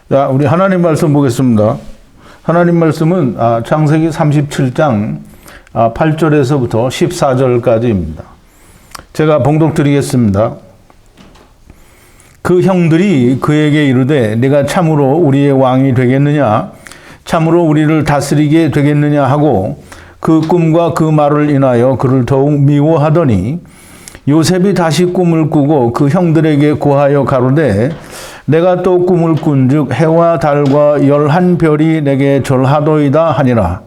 자, 우리 하나님 말씀 보겠습니다. 하나님 말씀은 창세기 37장 8절에서부터 14절까지입니다. 제가 봉독 드리겠습니다. 그 형들이 그에게 이르되 네가 참으로 우리의 왕이 되겠느냐, 참으로 우리를 다스리게 되겠느냐 하고 그 꿈과 그 말을 인하여 그를 더욱 미워하더니 요셉이 다시 꿈을 꾸고 그 형들에게 고하여 가로되 내가 또 꿈을 꾼즉 해와 달과 11별이 내게 절하도이다 하니라.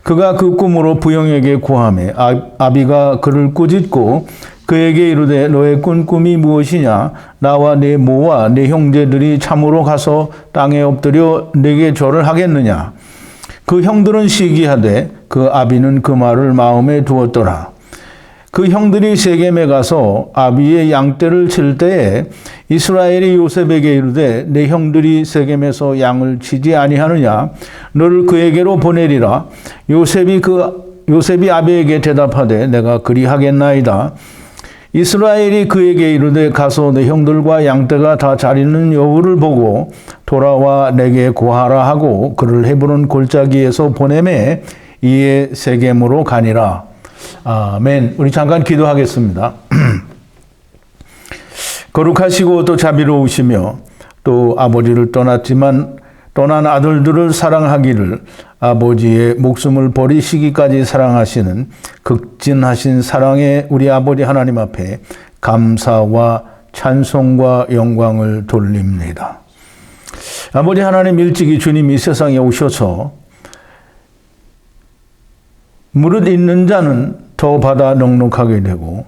그가 그 꿈으로 부형에게 고하매 아비가 그를 꾸짖고 그에게 이르되 너의 꾼 꿈이 무엇이냐? 나와 네 모와 네 형제들이 참으로 가서 땅에 엎드려 네게 절을 하겠느냐? 그 형들은 시기하되 그 아비는 그 말을 마음에 두었더라. 그 형들이 세겜에 가서 아비의 양떼를 칠 때에 이스라엘이 요셉에게 이르되 내 형들이 세겜에서 양을 치지 아니하느냐? 너를 그에게로 보내리라. 요셉이 아비에게 대답하되 내가 그리하겠나이다. 이스라엘이 그에게 이르되 가서 내 형들과 양떼가 다 잘 있는 여부를 보고 돌아와 내게 고하라 하고 그를 헤브론 골짜기에서 보내매 이에 세겜으로 가니라. 아멘. 우리 잠깐 기도하겠습니다. 거룩하시고 또 자비로우시며 또 아버지를 떠났지만 떠난 아들들을 사랑하기를 아버지의 목숨을 버리시기까지 사랑하시는 극진하신 사랑의 우리 아버지 하나님 앞에 감사와 찬송과 영광을 돌립니다. 아버지 하나님, 일찍이 주님이 세상에 오셔서 무릇 있는 자는 더 받아 넉넉하게 되고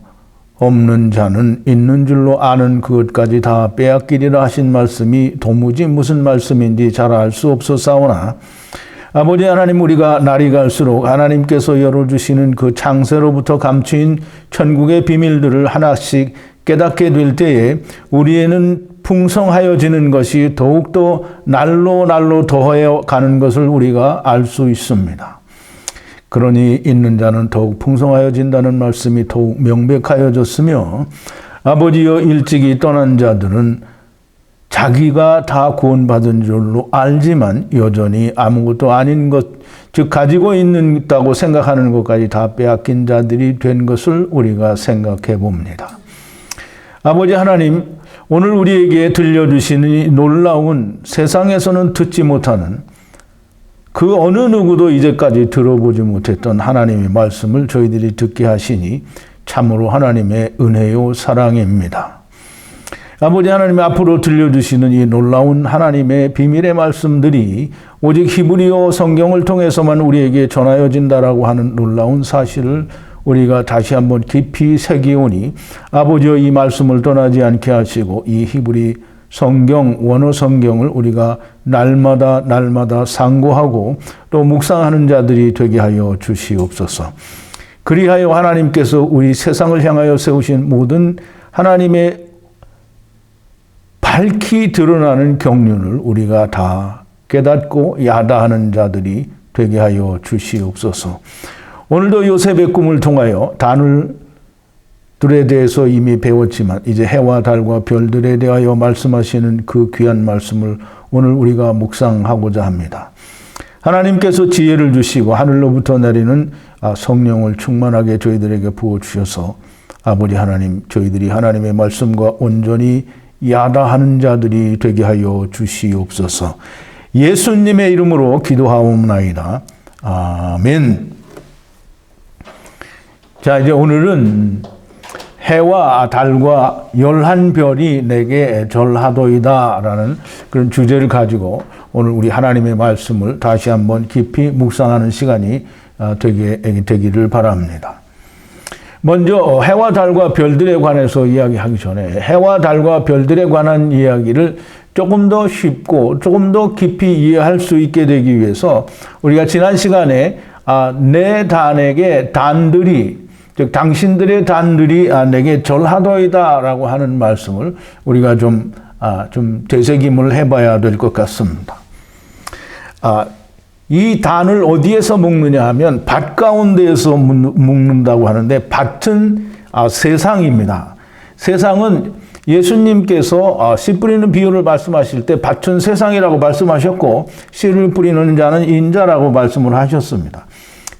없는 자는 있는 줄로 아는 그것까지 다 빼앗기리라 하신 말씀이 도무지 무슨 말씀인지 잘 알 수 없었사오나 아버지 하나님, 우리가 날이 갈수록 하나님께서 열어주시는 그 창세로부터 감추인 천국의 비밀들을 하나씩 깨닫게 될 때에 우리에는 풍성하여지는 것이 더욱더 날로 더하여 가는 것을 우리가 알 수 있습니다. 그러니 있는 자는 더욱 풍성하여진다는 말씀이 더욱 명백하여졌으며 아버지여, 일찍이 떠난 자들은 자기가 다 구원받은 줄로 알지만 여전히 아무것도 아닌 것, 즉 가지고 있다고 생각하는 것까지 다 빼앗긴 자들이 된 것을 우리가 생각해 봅니다. 아버지 하나님, 오늘 우리에게 들려주시는 이 놀라운, 세상에서는 듣지 못하는 그 어느 누구도 이제까지 들어보지 못했던 하나님의 말씀을 저희들이 듣게 하시니 참으로 하나님의 은혜요 사랑입니다. 아버지 하나님, 앞으로 들려주시는 이 놀라운 하나님의 비밀의 말씀들이 오직 히브리어 성경을 통해서만 우리에게 전하여진다라고 하는 놀라운 사실을 우리가 다시 한번 깊이 새기오니 아버지여, 이 말씀을 떠나지 않게 하시고 이 히브리 성경, 원어 성경을 우리가 날마다 상고하고 또 묵상하는 자들이 되게 하여 주시옵소서. 그리하여 하나님께서 우리 세상을 향하여 세우신 모든 하나님의 밝히 드러나는 경륜을 우리가 다 깨닫고 야다하는 자들이 되게 하여 주시옵소서. 오늘도 요셉의 꿈을 통하여 단을들에 대해서 이미 배웠지만 이제 해와 달과 별들에 대하여 말씀하시는 그 귀한 말씀을 오늘 우리가 묵상하고자 합니다. 하나님께서 지혜를 주시고 하늘로부터 내리는 성령을 충만하게 저희들에게 부어주셔서 아버지 하나님, 저희들이 하나님의 말씀과 온전히 야다하는 자들이 되게 하여 주시옵소서. 예수님의 이름으로 기도하옵나이다. 아멘. 자, 이제 오늘은 해와 달과 11별이 내게 절하도이다 라는 그런 주제를 가지고 오늘 우리 하나님의 말씀을 다시 한번 깊이 묵상하는 시간이 되기를 바랍니다. 먼저 해와 달과 별들에 관해서 이야기하기 전에 해와 달과 별들에 관한 이야기를 조금 더 쉽고 조금 더 깊이 이해할 수 있게 되기 위해서 우리가 지난 시간에 내 단에게 단들이, 즉 당신들의 단들이 내게 절하도이다 라고 하는 말씀을 우리가 좀 되새김을 해봐야 될 것 같습니다. 이 단을 어디에서 묶느냐 하면 밭 가운데에서 묶는다고 하는데 밭은 세상입니다. 세상은 예수님께서 씨 뿌리는 비유를 말씀하실 때 밭은 세상이라고 말씀하셨고 씨를 뿌리는 자는 인자라고 말씀을 하셨습니다.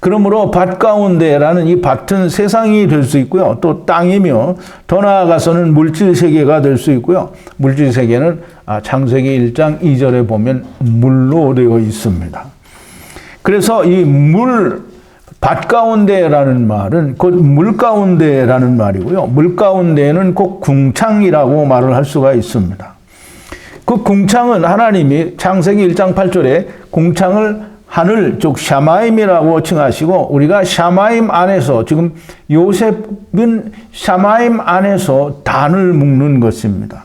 그러므로 밭 가운데라는 이 밭은 세상이 될 수 있고요. 또 땅이며 더 나아가서는 물질 세계가 될 수 있고요. 물질 세계는 창세기 1장 2절에 보면 물로 되어 있습니다. 그래서 이 밭 가운데라는 말은 곧 물 가운데라는 말이고요. 물 가운데는 곧 궁창이라고 말을 할 수가 있습니다. 그 궁창은 하나님이 창세기 1장 8절에 궁창을 하늘 쪽 샤마임이라고 칭하시고 우리가 샤마임 안에서 지금 요셉은 샤마임 안에서 단을 묶는 것입니다.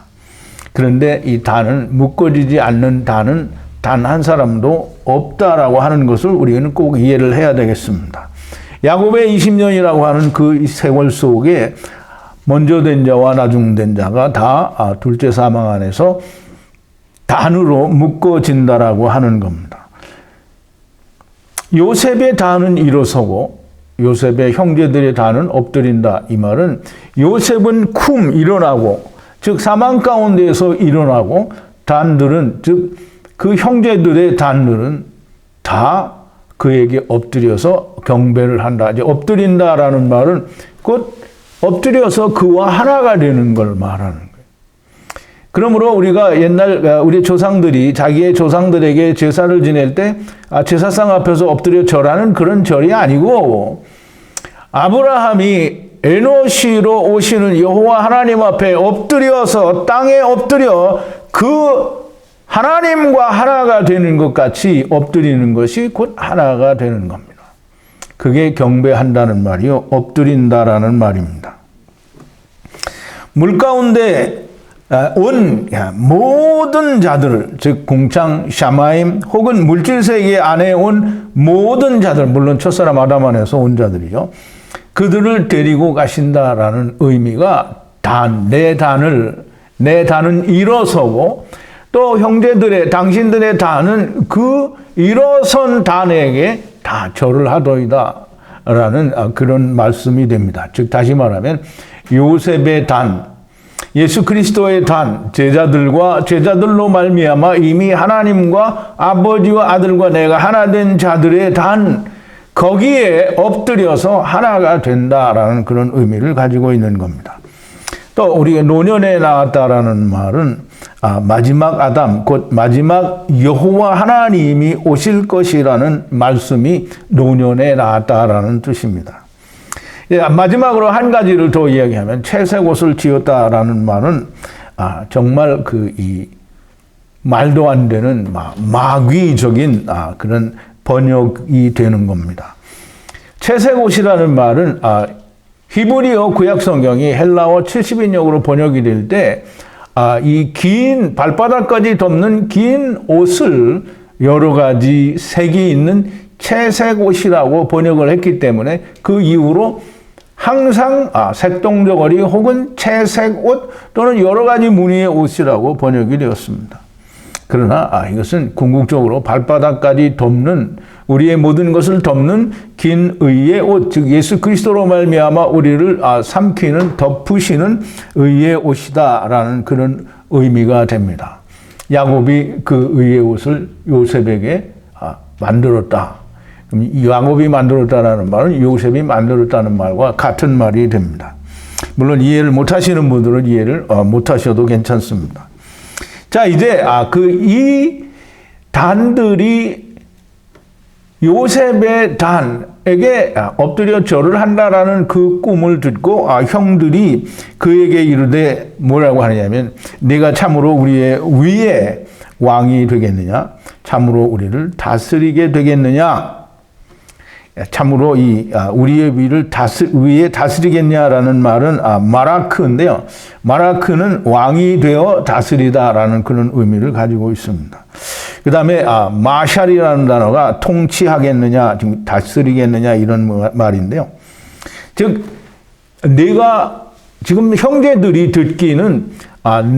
그런데 이 단은 묶어지지 않는 단은 단 한 사람도 없다라고 하는 것을 우리는 꼭 이해를 해야 되겠습니다. 야곱의 20년이라고 하는 그 세월 속에 먼저 된 자와 나중 된 자가 다 둘째 사망 안에서 단으로 묶어진다라고 하는 겁니다. 요셉의 단은 일어서고 요셉의 형제들의 단은 엎드린다. 이 말은 요셉은 일어나고 즉 사망 가운데에서 일어나고 단들은 즉 그 형제들의 단들은 다 그에게 엎드려서 경배를 한다. 이제 엎드린다라는 말은 곧 엎드려서 그와 하나가 되는 걸 말하는 거예요. 그러므로 우리가 옛날 우리 조상들이 자기의 조상들에게 제사를 지낼 때 제사상 앞에서 엎드려 절하는 그런 절이 아니고 아브라함이 에노시로 오시는 여호와 하나님 앞에 엎드려서 땅에 엎드려 그 하나님과 하나가 되는 것 같이 엎드리는 것이 곧 하나가 되는 겁니다. 그게 경배한다는 말이요. 엎드린다라는 말입니다. 물 가운데 온 모든 자들을 즉 궁창 샤마임 혹은 물질세계 안에 온 모든 자들 물론 첫사람 아담 안에서 온 자들이죠. 그들을 데리고 가신다라는 의미가 내 단은 일어서고 또 형제들의 당신들의 단은 그 일어선 단에게 다 절을 하더이다 라는 그런 말씀이 됩니다. 즉 다시 말하면 요셉의 단 예수 그리스도의 단 제자들로 말미암아 이미 하나님과 아버지와 아들과 내가 하나 된 자들의 단 거기에 엎드려서 하나가 된다라는 그런 의미를 가지고 있는 겁니다. 또 우리가 노년에 나왔다라는 말은 마지막 아담 곧 마지막 여호와 하나님이 오실 것이라는 말씀이 노년에 나왔다라는 뜻입니다. 마지막으로 한 가지를 더 이야기하면 채색 옷을 지었다라는 말은 정말 이 말도 안 되는 마귀적인 그런 번역이 되는 겁니다. 채색 옷이라는 말은 히브리어 구약 성경이 헬라어 70인역으로 번역이 될 때 이 긴 발바닥까지 덮는 긴 옷을 여러 가지 색이 있는 채색 옷이라고 번역을 했기 때문에 그 이후로 항상 색동저고리 혹은 채색 옷 또는 여러 가지 무늬의 옷이라고 번역이 되었습니다. 그러나 이것은 궁극적으로 발바닥까지 덮는 우리의 모든 것을 덮는 긴 의의 옷, 즉 예수 그리스도로 말미암아 우리를 삼키는 덮으시는 의의 옷이다라는 그런 의미가 됩니다. 야곱이 그 의의 옷을 요셉에게 만들었다. 그럼 야곱이 만들었다라는 말은 요셉이 만들었다는 말과 같은 말이 됩니다. 물론 이해를 못하시는 분들은 이해를 못하셔도 괜찮습니다. 자, 이제 이 단들이 요셉의 단에게 엎드려 절을 한다라는 그 꿈을 듣고 형들이 그에게 이르되 뭐라고 하느냐면 네가 참으로 우리의 위에 왕이 되겠느냐? 참으로 우리를 다스리게 되겠느냐? 참으로 우리의 위에 다스리겠냐라는 말은 마라크인데요. 마라크는 왕이 되어 다스리다라는 그런 의미를 가지고 있습니다. 그 다음에 마샬이라는 단어가 통치하겠느냐, 다스리겠느냐 이런 말인데요. 즉 내가 지금 형제들이 듣기는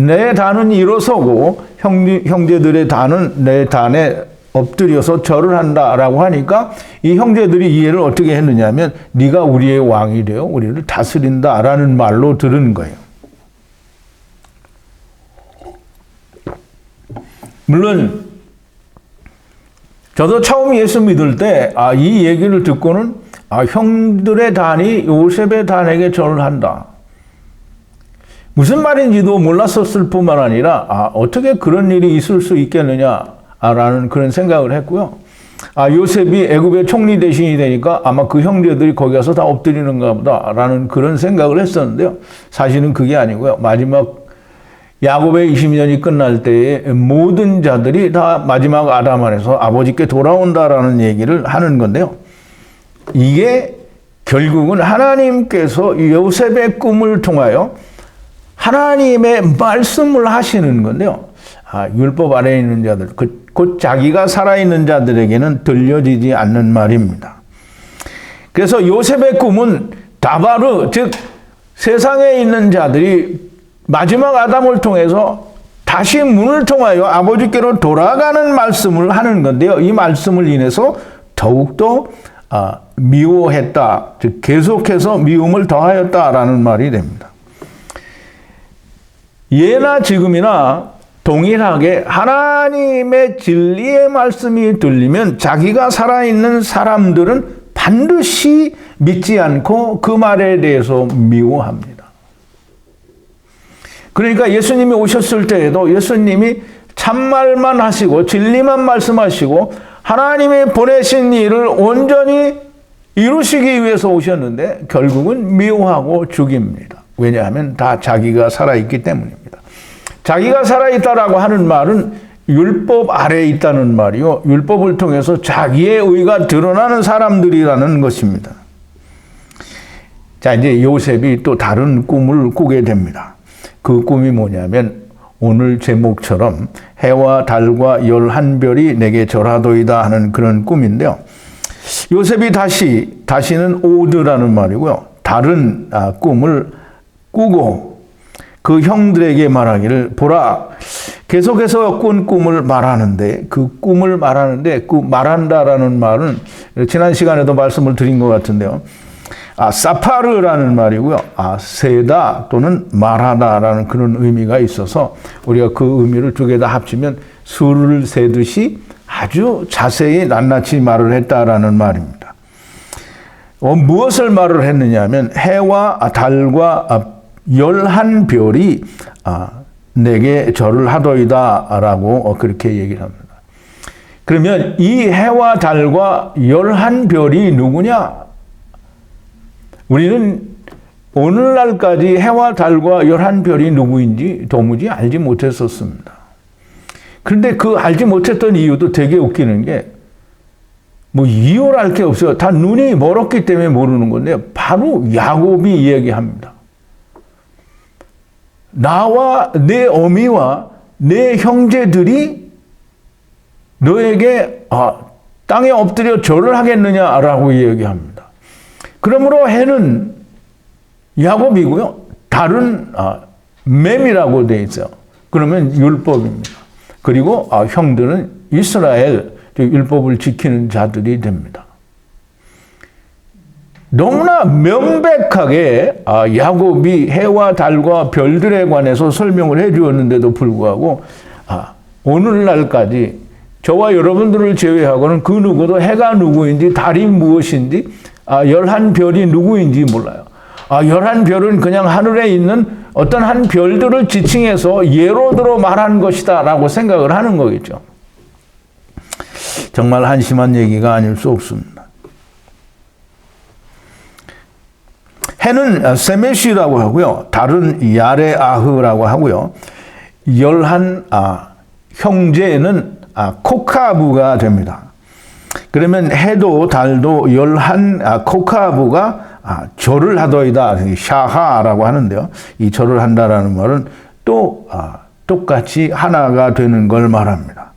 내 단은 일어서고 형제들의 단은 내 단에 엎드려서 절을 한다라고 하니까 이 형제들이 이해를 어떻게 했느냐면 네가 우리의 왕이 되어 우리를 다스린다라는 말로 들은 거예요. 물론 저도 처음 예수 믿을 때 이 얘기를 듣고는 형들의 단이 요셉의 단에게 절을 한다. 무슨 말인지도 몰랐었을 뿐만 아니라 어떻게 그런 일이 있을 수 있겠느냐라는 그런 생각을 했고요. 요셉이 애굽의 총리 대신이 되니까 아마 그 형제들이 거기 가서 다 엎드리는가 보다라는 그런 생각을 했었는데요. 사실은 그게 아니고요. 마지막 야곱의 20년이 끝날 때에 모든 자들이 다 마지막 아담 안에서 아버지께 돌아온다라는 얘기를 하는 건데요. 이게 결국은 하나님께서 요셉의 꿈을 통하여 하나님의 말씀을 하시는 건데요. 율법 아래에 있는 자들, 곧 자기가 살아있는 자들에게는 들려지지 않는 말입니다. 그래서 요셉의 꿈은 다바르, 즉 세상에 있는 자들이 마지막 아담을 통해서 다시 문을 통하여 아버지께로 돌아가는 말씀을 하는 건데요. 이 말씀을 인해서 더욱더 미워했다, 즉 계속해서 미움을 더하였다라는 말이 됩니다. 예나 지금이나 동일하게 하나님의 진리의 말씀이 들리면 자기가 살아있는 사람들은 반드시 믿지 않고 그 말에 대해서 미워합니다. 그러니까 예수님이 오셨을 때에도 예수님이 참말만 하시고 진리만 말씀하시고 하나님이 보내신 일을 온전히 이루시기 위해서 오셨는데 결국은 미워하고 죽입니다. 왜냐하면 다 자기가 살아있기 때문입니다. 자기가 살아있다라고 하는 말은 율법 아래에 있다는 말이요. 율법을 통해서 자기의 의가 드러나는 사람들이라는 것입니다. 자, 이제 요셉이 또 다른 꿈을 꾸게 됩니다. 그 꿈이 뭐냐면 오늘 제목처럼 해와 달과 11별이 내게 절하도이다 하는 그런 꿈인데요. 요셉이 다시는 오드라는 말이고요. 다른 꿈을 꾸고 그 형들에게 말하기를 보라. 계속해서 꾼 꿈을 말하는데 그 꿈을 말하는데 그 말한다라는 말은 지난 시간에도 말씀을 드린 것 같은데요. 사파르라는 말이고요. 세다 또는 말하다라는 그런 의미가 있어서 우리가 그 의미를 두 개 다 합치면 술을 세듯이 아주 자세히 낱낱이 말을 했다라는 말입니다. 무엇을 말을 했느냐 하면 해와 달과 11별이 내게 절을 하도이다라고 그렇게 얘기를 합니다. 그러면 이 해와 달과 11별이 누구냐? 우리는 오늘날까지 해와 달과 11별이 누구인지 도무지 알지 못했었습니다. 그런데 그 알지 못했던 이유도 되게 웃기는 게 이유를 알 게 없어요. 다 눈이 멀었기 때문에 모르는 건데요. 바로 야곱이 이야기합니다. 나와 내 어미와 내 형제들이 너에게 땅에 엎드려 절을 하겠느냐라고 이야기합니다. 그러므로 해는 야곱이고요. 달은 맴이라고 되어 있어요. 그러면 율법입니다. 그리고 형들은 이스라엘, 율법을 지키는 자들이 됩니다. 너무나 명백하게 야곱이 해와 달과 별들에 관해서 설명을 해 주었는데도 불구하고 오늘날까지 저와 여러분들을 제외하고는 그 누구도 해가 누구인지 달이 무엇인지 11별이 누구인지 몰라요. 11별은 그냥 하늘에 있는 어떤 한 별들을 지칭해서 예로 들어 말한 것이다 라고 생각을 하는 거겠죠. 정말 한심한 얘기가 아닐 수 없습니다. 해는 세메시라고 하고요. 달은 야레아흐라고 하고요. 11 형제는 코카부가 됩니다. 그러면 해도 달도 11 코카부가 절을 하도이다. 샤하라고 하는데요. 이 절을 한다라는 말은 또 똑같이 하나가 되는 걸 말합니다.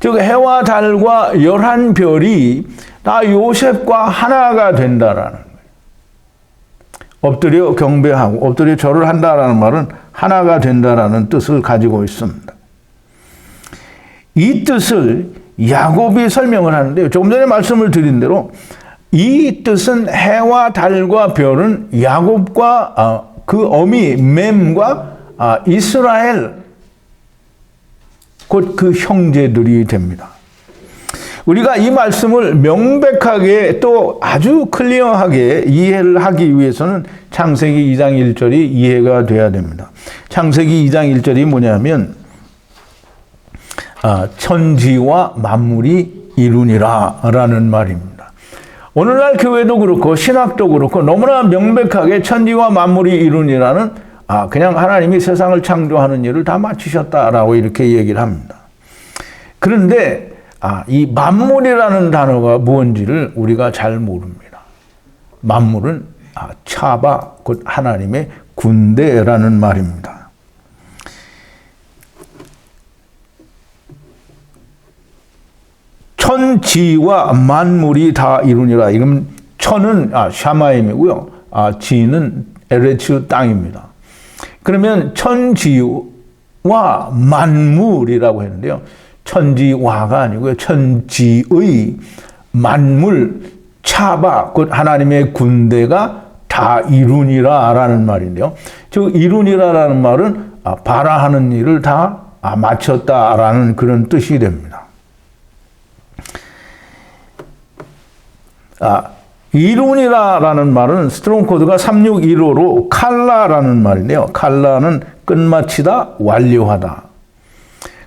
즉 해와 달과 11별이 다 요셉과 하나가 된다라는 거예요. 엎드려 경배하고 엎드려 절을 한다라는 말은 하나가 된다라는 뜻을 가지고 있습니다. 이 뜻을 야곱이 설명을 하는데요. 조금 전에 말씀을 드린 대로 이 뜻은 해와 달과 별은 야곱과 그 어미 맴과 이스라엘, 곧 곧 그 형제들이 됩니다. 우리가 이 말씀을 명백하게 또 아주 클리어하게 이해를 하기 위해서는 창세기 2장 1절이 이해가 돼야 됩니다. 창세기 2장 1절이 뭐냐면 천지와 만물이 이루니라 라는 말입니다. 오늘날 교회도 그렇고 신학도 그렇고 너무나 명백하게 천지와 만물이 이루니라는 그냥 하나님이 세상을 창조하는 일을 다 마치셨다라고 이렇게 얘기를 합니다. 그런데 이 만물이라는 단어가 뭔지를 우리가 잘 모릅니다. 만물은 차바 곧 하나님의 군대라는 말입니다. 천지와 만물이 다 이루니라. 이건 천은 샤마임이고요. 지는 에레츠 땅입니다. 그러면 천지와 만물이라고 했는데요. 천지와가 아니고요. 천지의 만물 차바 곧 하나님의 군대가 다 이루니라라는 말인데요. 즉 이루니라라는 말은 바라하는 일을 다 마쳤다라는 그런 뜻이 됩니다. 이루니라라는 말은 스트롱 코드가 3615로 칼라라는 말인데요. 칼라는 끝마치다, 완료하다.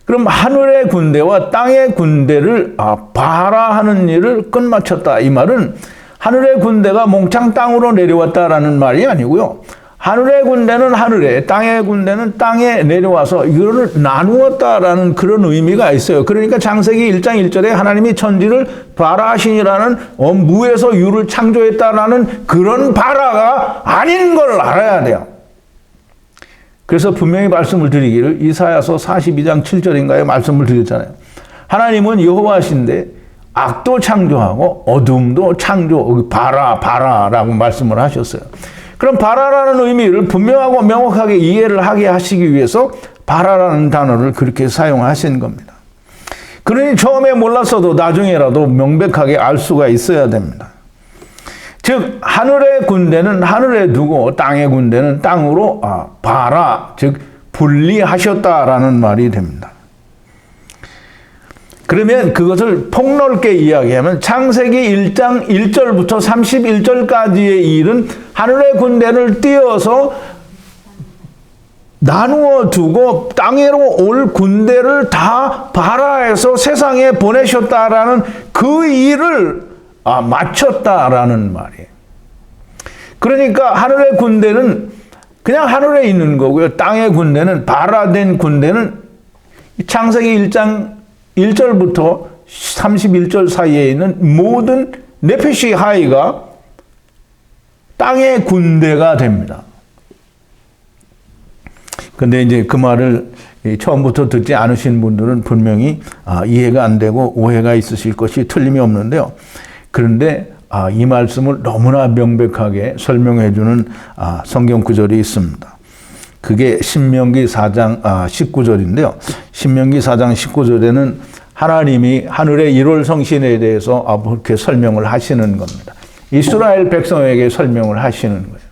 그럼 하늘의 군대와 땅의 군대를 바라하는 일을 끝마쳤다. 이 말은 하늘의 군대가 몽창 땅으로 내려왔다라는 말이 아니고요. 하늘의 군대는 하늘에, 땅의 군대는 땅에 내려와서 이거를 나누었다라는 그런 의미가 있어요. 그러니까 창세기 1장 1절에 하나님이 천지를 바라하시니라는 무에서 유를 창조했다라는 그런 바라가 아닌 걸 알아야 돼요. 그래서 분명히 말씀을 드리기를 이사야서 42장 7절인가에 말씀을 드렸잖아요. 하나님은 여호와신데 악도 창조하고 어둠도 바라라고 말씀을 하셨어요. 그럼 바라라는 의미를 분명하고 명확하게 이해를 하게 하시기 위해서 바라라는 단어를 그렇게 사용하신 겁니다. 그러니 처음에 몰랐어도 나중에라도 명백하게 알 수가 있어야 됩니다. 즉 하늘의 군대는 하늘에 두고 땅의 군대는 땅으로 바라, 즉 분리하셨다라는 말이 됩니다. 그러면 그것을 폭넓게 이야기하면 창세기 1장 1절부터 31절까지의 일은 하늘의 군대를 띄어서 나누어 두고 땅으로 올 군대를 다 바라해서 세상에 보내셨다라는 그 일을 마쳤다라는 말이에요. 그러니까 하늘의 군대는 그냥 하늘에 있는 거고요. 땅의 군대는 바라된 군대는 창세기 1장 1절부터 31절 사이에 있는 모든 네페시 하이가 땅의 군대가 됩니다. 근데 이제 그 말을 처음부터 듣지 않으신 분들은 분명히 이해가 안 되고 오해가 있으실 것이 틀림이 없는데요. 그런데 이 말씀을 너무나 명백하게 설명해 주는 성경 구절이 있습니다. 그게 신명기 4장 19절인데요. 신명기 4장 19절에는 하나님이 하늘의 1월 성신에 대해서 그렇게 설명을 하시는 겁니다. 이스라엘 백성에게 설명을 하시는 거예요.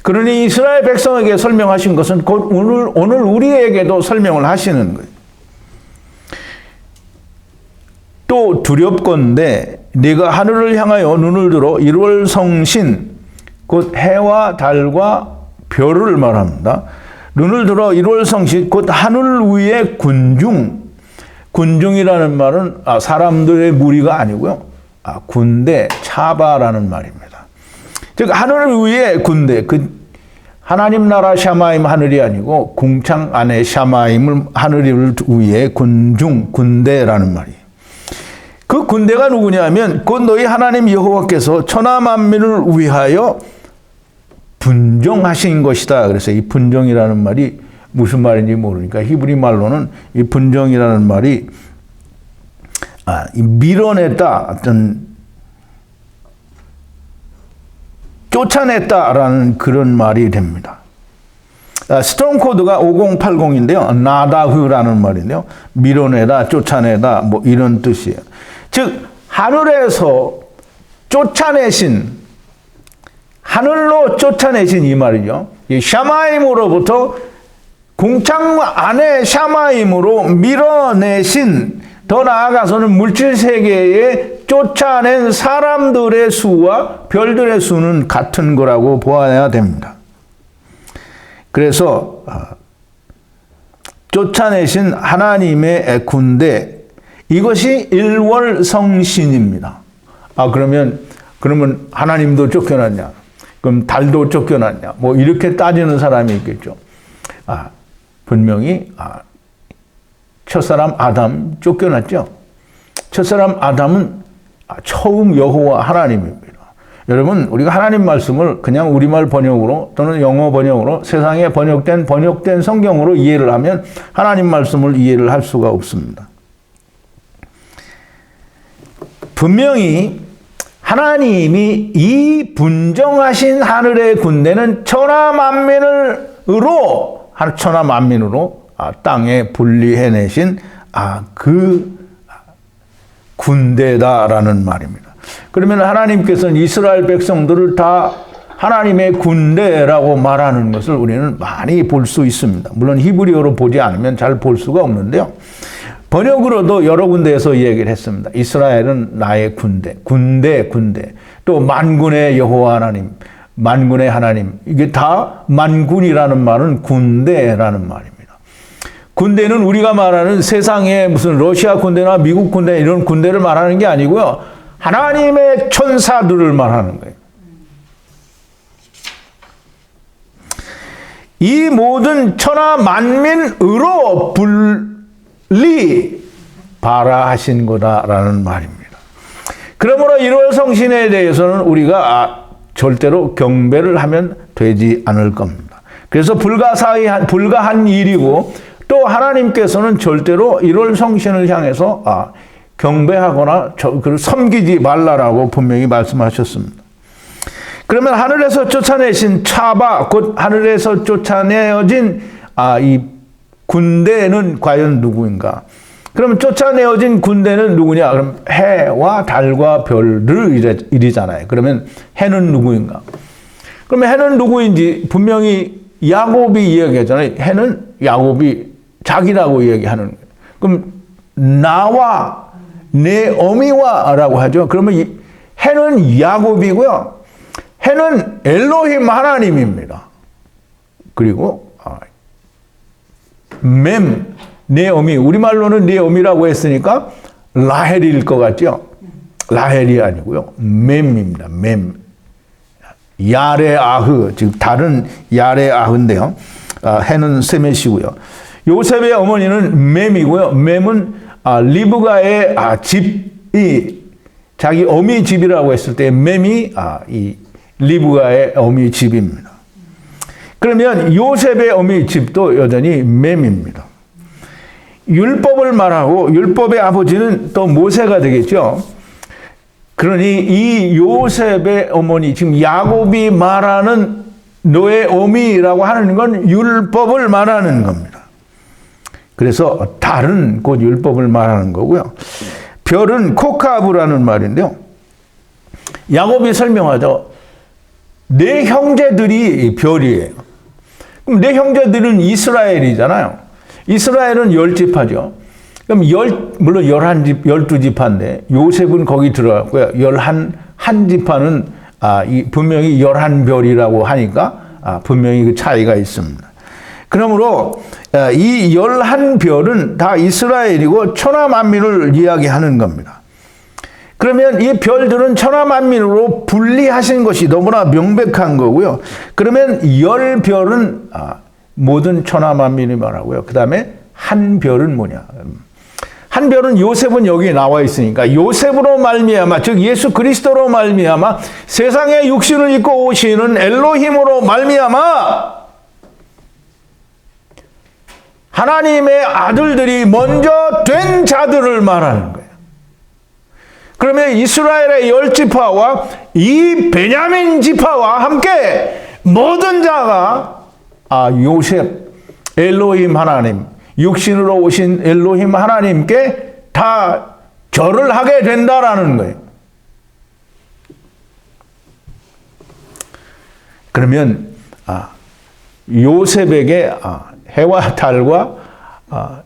그러니 이스라엘 백성에게 설명하신 것은 곧 오늘 우리에게도 설명을 하시는 거예요. 또 두렵건대 네가 하늘을 향하여 눈을 들어 1월 성신 곧 해와 달과 별을 말합니다. 눈을 들어 1월 성신 곧 하늘 위의 군중이라는 말은 사람들의 무리가 아니고요. 군대, 차바라는 말입니다. 즉 하늘 위의 군대, 그 하나님 나라 샤마임 하늘이 아니고 궁창 안에 샤마임을 하늘 위의 군대라는 말이에요. 그 군대가 누구냐면 곧 너희 하나님 여호와께서 천하 만민을 위하여 분종하신 것이다. 그래서 이 분종이라는 말이 무슨 말인지 모르니까 히브리 말로는 이 분종이라는 말이 밀어냈다, 어떤 쫓아냈다라는 그런 말이 됩니다. 스트롱 코드가 5080인데요. 나다흐라는 말인데요. 밀어내다, 쫓아내다, 뭐 이런 뜻이에요. 즉 하늘에서 쫓아내신, 하늘로 쫓아내신 이 말이죠. 이 샤마임으로부터 궁창 안에 샤마임으로 밀어내신, 더 나아가서는 물질 세계에 쫓아낸 사람들의 수와 별들의 수는 같은 거라고 보아야 됩니다. 그래서 쫓아내신 하나님의 군대, 이것이 일월성신입니다. 그러면 하나님도 쫓겨났냐? 그럼 달도 쫓겨났냐? 뭐 이렇게 따지는 사람이 있겠죠. 분명히 첫사람 아담 쫓겨났죠. 첫사람 아담은 처음 여호와 하나님입니다. 여러분, 우리가 하나님 말씀을 그냥 우리말 번역으로 또는 영어 번역으로 세상에 번역된 성경으로 이해를 하면 하나님 말씀을 이해를 할 수가 없습니다. 분명히 하나님이 이 분정하신 하늘의 군대는 천하만민으로 땅에 분리해내신 그 군대다라는 말입니다. 그러면 하나님께서는 이스라엘 백성들을 다 하나님의 군대라고 말하는 것을 우리는 많이 볼 수 있습니다. 물론 히브리어로 보지 않으면 잘 볼 수가 없는데요. 번역으로도 여러 군데에서 얘기를 했습니다. 이스라엘은 나의 군대. 또 만군의 여호와 하나님, 만군의 하나님. 이게 다 만군이라는 말은 군대라는 말입니다. 군대는 우리가 말하는 세상에 무슨 러시아 군대나 미국 군대 이런 군대를 말하는 게 아니고요. 하나님의 천사들을 말하는 거예요. 이 모든 천하 만민으로 발하신 거다라는 말입니다. 그러므로 1월 성신에 대해서는 우리가 절대로 경배를 하면 되지 않을 겁니다. 그래서 불가한 일이고, 또 하나님께서는 절대로 1월 성신을 향해서 경배하거나 섬기지 말라라고 분명히 말씀하셨습니다. 그러면 하늘에서 쫓아내신 차바, 곧 하늘에서 쫓아내어진 이 군대는 과연 누구인가? 그러면 쫓아내어진 군대는 누구냐? 그럼 해와 달과 별들 이리잖아요. 그러면 해는 누구인가? 그러면 해는 누구인지 분명히 야곱이 이야기하잖아요. 해는 야곱이 자기라고 이야기하는 거예요. 그럼 나와 내 어미와라고 하죠. 그러면 이 해는 야곱이고요. 해는 엘로힘 하나님입니다. 그리고 내 어미, 우리말로는 내 어미라고 했으니까 라헬일 것 같죠? 라헬이 아니고요. 맴입니다. 맴. 야레아흐, 즉 다른 야레아흐인데요. 해는 세мет이고요. 요셉의 어머니는 맴이고요. 맴은 리브가의 집이 자기 어미 집이라고 했을 때 맴이 이 리브가의 어미 집입니다. 그러면 요셉의 어미 집도 여전히 맴입니다. 율법을 말하고 율법의 아버지는 또 모세가 되겠죠. 그러니 이 요셉의 어머니, 지금 야곱이 말하는 너의 어미라고 하는 건 율법을 말하는 겁니다. 그래서 달은 곧 율법을 말하는 거고요. 별은 코카브라는 말인데요. 야곱이 설명하죠. 내 형제들이 별이에요. 그럼 내 형제들은 이스라엘이잖아요. 이스라엘은 10지파죠. 그럼 물론 12지파인데 요셉은 거기 들어갔고요. 11지파는 분명히 11별이라고 하니까 분명히 그 차이가 있습니다. 그러므로 이 11별은 다 이스라엘이고 천하만민을 이야기하는 겁니다. 그러면 이 별들은 천하만민으로 분리하신 것이 너무나 명백한 거고요. 그러면 10별은 모든 천하만민이 말하고요. 그 다음에 한 별은 뭐냐? 한 별은 요셉은 여기 나와 있으니까 요셉으로 말미암아, 즉 예수 그리스도로 말미암아 세상에 육신을 입고 오시는 엘로힘으로 말미암아 하나님의 아들들이 먼저 된 자들을 말하는 거예요. 그러면 이스라엘의 10지파와 이 베냐민 지파와 함께 모든 자가 요셉, 엘로힘 하나님, 육신으로 오신 엘로힘 하나님께 다 절을 하게 된다라는 거예요. 그러면 요셉에게 해와 달과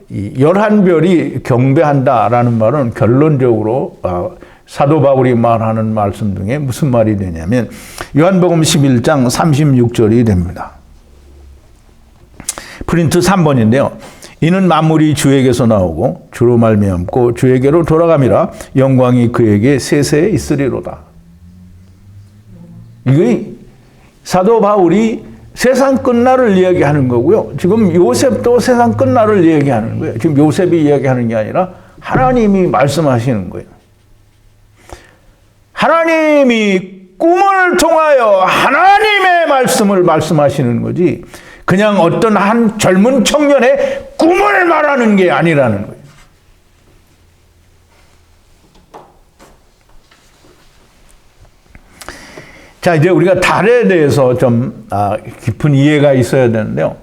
이 11별이 경배한다라는 말은 결론적으로 사도 바울이 말하는 말씀 중에 무슨 말이 되냐면 요한복음 11장 36절이 됩니다. 프린트 3번인데요. 이는 만물이 주에게서 나오고 주로 말미암고 주에게로 돌아감이라 영광이 그에게 세세에 있으리로다. 이게 사도 바울이 세상 끝날을 이야기하는 거고요. 지금 요셉도 세상 끝날을 이야기하는 거예요. 지금 요셉이 이야기하는 게 아니라 하나님이 말씀하시는 거예요. 하나님이 꿈을 통하여 하나님의 말씀을 말씀하시는 거지 그냥 어떤 한 젊은 청년의 꿈을 말하는 게 아니라는 거예요. 자, 이제 우리가 달에 대해서 좀 깊은 이해가 있어야 되는데요.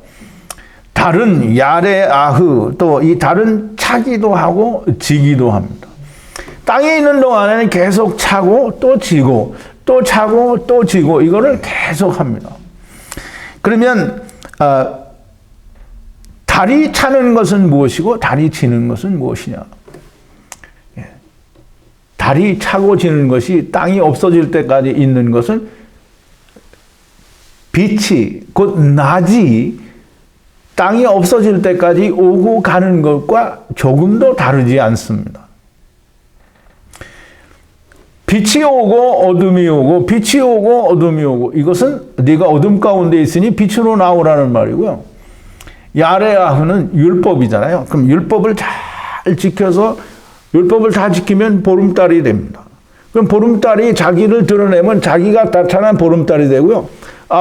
달은 야레, 아흐, 또 이 달은 차기도 하고 지기도 합니다. 땅에 있는 동안에는 계속 차고 또 지고 또 차고 또 지고 이거를 계속 합니다. 그러면 달이 차는 것은 무엇이고 달이 지는 것은 무엇이냐? 달이 차고 지는 것이 땅이 없어질 때까지 있는 것은 빛이 곧 낮이 땅이 없어질 때까지 오고 가는 것과 조금도 다르지 않습니다. 빛이 오고 어둠이 오고 빛이 오고 어둠이 오고 이것은 네가 어둠 가운데 있으니 빛으로 나오라는 말이고요. 야레아흐는 율법이잖아요. 그럼 율법을 잘 지켜서 율법을 다 지키면 보름달이 됩니다. 그럼 보름달이 자기를 드러내면 자기가 나타난 보름달이 되고요.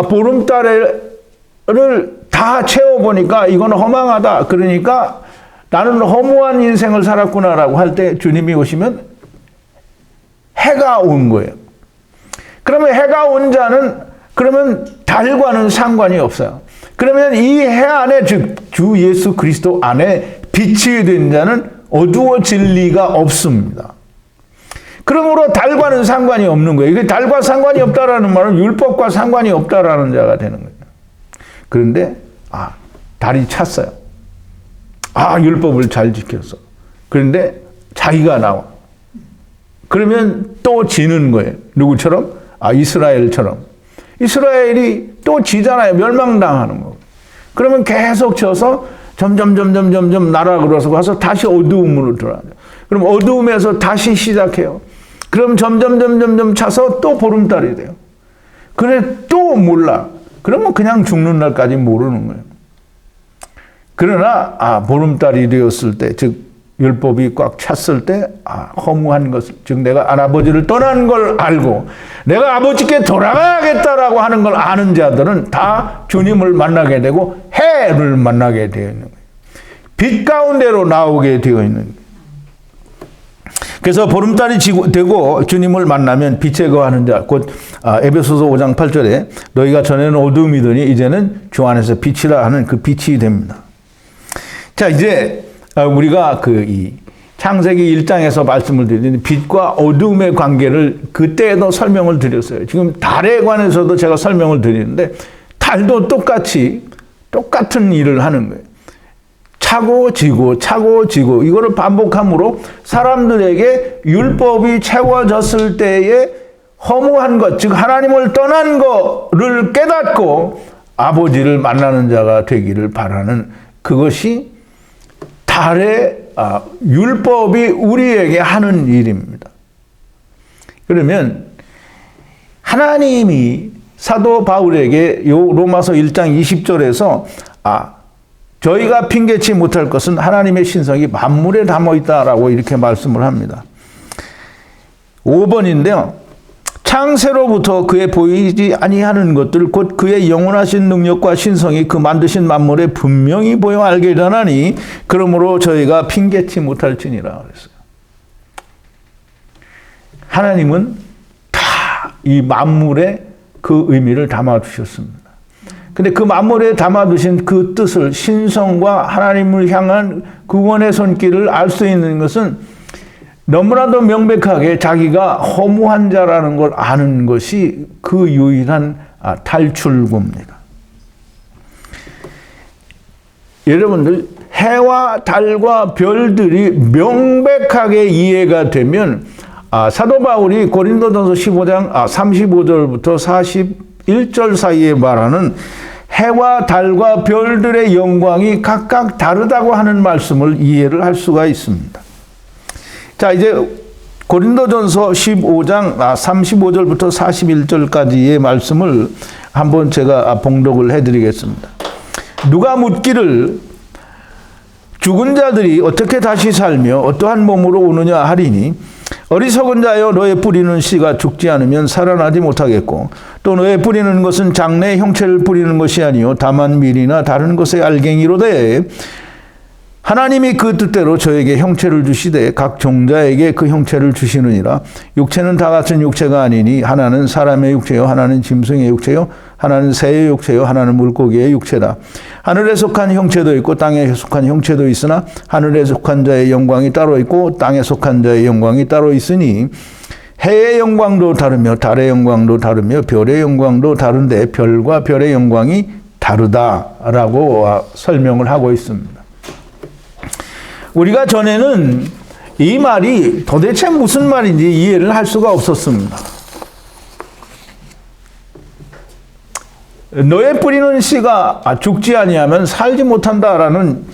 보름달을 다 채워보니까 이건 허망하다. 그러니까 나는 허무한 인생을 살았구나라고 할 때 주님이 오시면 해가 온 거예요. 그러면 해가 온 자는 그러면 달과는 상관이 없어요. 그러면 이 해 안에 즉 주 예수 그리스도 안에 빛이 된 자는 어두워질 리가 없습니다. 그러므로 달과는 상관이 없는 거예요. 이게 달과 상관이 없다라는 말은 율법과 상관이 없다라는 자가 되는 거예요. 그런데 달이 찼어요. 율법을 잘 지켰어. 그런데 자기가 나와. 그러면 또 지는 거예요. 누구처럼? 이스라엘처럼. 이스라엘이 또 지잖아요. 멸망당하는 거. 그러면 계속 져서 점점 나락으로 가서 다시 어두움으로 들어가요. 그럼 어두움에서 다시 시작해요. 그럼 점점 차서 또 보름달이 돼요. 그래 또 몰라. 그러면 그냥 죽는 날까지 모르는 거예요. 그러나 보름달이 되었을 때, 즉 율법이 꽉 찼을 때 허무한 것, 즉 내가 아버지를 떠난 걸 알고 내가 아버지께 돌아가야겠다라고 하는 걸 아는 자들은 다 주님을 만나게 되고 해를 만나게 되어 있는 거예요. 빛 가운데로 나오게 되어 있는 거예요. 그래서 보름달이 되고 주님을 만나면 빛에 거하는 자, 곧 에베소서 5장 8절에 너희가 전에는 어둠이더니 이제는 주 안에서 빛이라 하는 그 빛이 됩니다. 자, 이제 우리가 이 창세기 1장에서 말씀을 드리는 빛과 어둠의 관계를 그때에도 설명을 드렸어요. 지금 달에 관해서도 제가 설명을 드리는데 달도 똑같은 일을 하는 거예요. 차고 지고 이거를 반복함으로 사람들에게 율법이 채워졌을 때에 허무한 것, 즉 하나님을 떠난 거를 깨닫고 아버지를 만나는 자가 되기를 바라는 그것이 달의 율법이 우리에게 하는 일입니다. 그러면 하나님이 사도 바울에게 요 로마서 1장 20절에서 저희가 핑계치 못할 것은 하나님의 신성이 만물에 담아 있다라고 이렇게 말씀을 합니다. 5번인데요. 창세로부터 그의 보이지 아니하는 것들 곧 그의 영원하신 능력과 신성이 그 만드신 만물에 분명히 보여 알게 되나니 그러므로 저희가 핑계치 못할지니라 그랬어요. 하나님은 다 이 만물에 그 의미를 담아 주셨습니다. 근데 그 만물에 담아두신 그 뜻을 신성과 하나님을 향한 구원의 손길을 알 수 있는 것은 너무나도 명백하게 자기가 허무한 자라는 걸 아는 것이 그 유일한 탈출구입니다. 여러분들 해와 달과 별들이 명백하게 이해가 되면 사도 바울이 고린도전서 15장 35절부터 41절 사이에 말하는 해와 달과 별들의 영광이 각각 다르다고 하는 말씀을 이해를 할 수가 있습니다. 자, 이제 고린도전서 15장 35절부터 41절까지의 말씀을 한번 제가 봉독을 해드리겠습니다. 누가 묻기를 죽은 자들이 어떻게 다시 살며 어떠한 몸으로 오느냐 하리니 어리석은 자여 너의 뿌리는 씨가 죽지 않으면 살아나지 못하겠고 또 너의 뿌리는 것은 장래의 형체를 뿌리는 것이 아니요 다만 밀이나 다른 것의 알갱이로되 하나님이 그 뜻대로 저에게 형체를 주시되 각 종자에게 그 형체를 주시느니라. 육체는 다 같은 육체가 아니니 하나는 사람의 육체요 하나는 짐승의 육체요 하나는 새의 육체요 하나는 물고기의 육체다. 하늘에 속한 형체도 있고 땅에 속한 형체도 있으나 하늘에 속한 자의 영광이 따로 있고 땅에 속한 자의 영광이 따로 있으니 해의 영광도 다르며 달의 영광도 다르며 별의 영광도 다른데 별과 별의 영광이 다르다라고 설명을 하고 있습니다. 우리가 전에는 이 말이 도대체 무슨 말인지 이해를 할 수가 없었습니다. 너의 뿌리는 씨가 죽지 아니하면 살지 못한다라는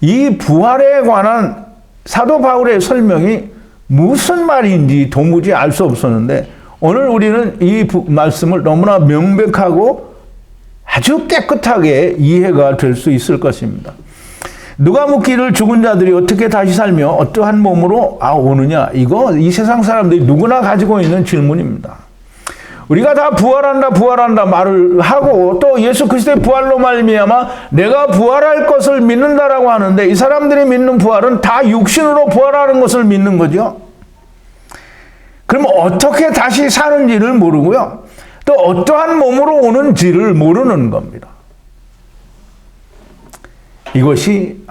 이 부활에 관한 사도 바울의 설명이 무슨 말인지 도무지 알 수 없었는데 오늘 우리는 이 말씀을 너무나 명백하고 아주 깨끗하게 이해가 될 수 있을 것입니다. 누가 묻기를 죽은 자들이 어떻게 다시 살며 어떠한 몸으로 오느냐, 이거 이 세상 사람들이 누구나 가지고 있는 질문입니다. 우리가 다 부활한다 말을 하고 또 예수 그리스도의 부활로 말미암아 내가 부활할 것을 믿는다라고 하는데 이 사람들이 믿는 부활은 다 육신으로 부활하는 것을 믿는 거죠. 그럼 어떻게 다시 사는지를 모르고요. 또 어떠한 몸으로 오는지를 모르는 겁니다. 이것이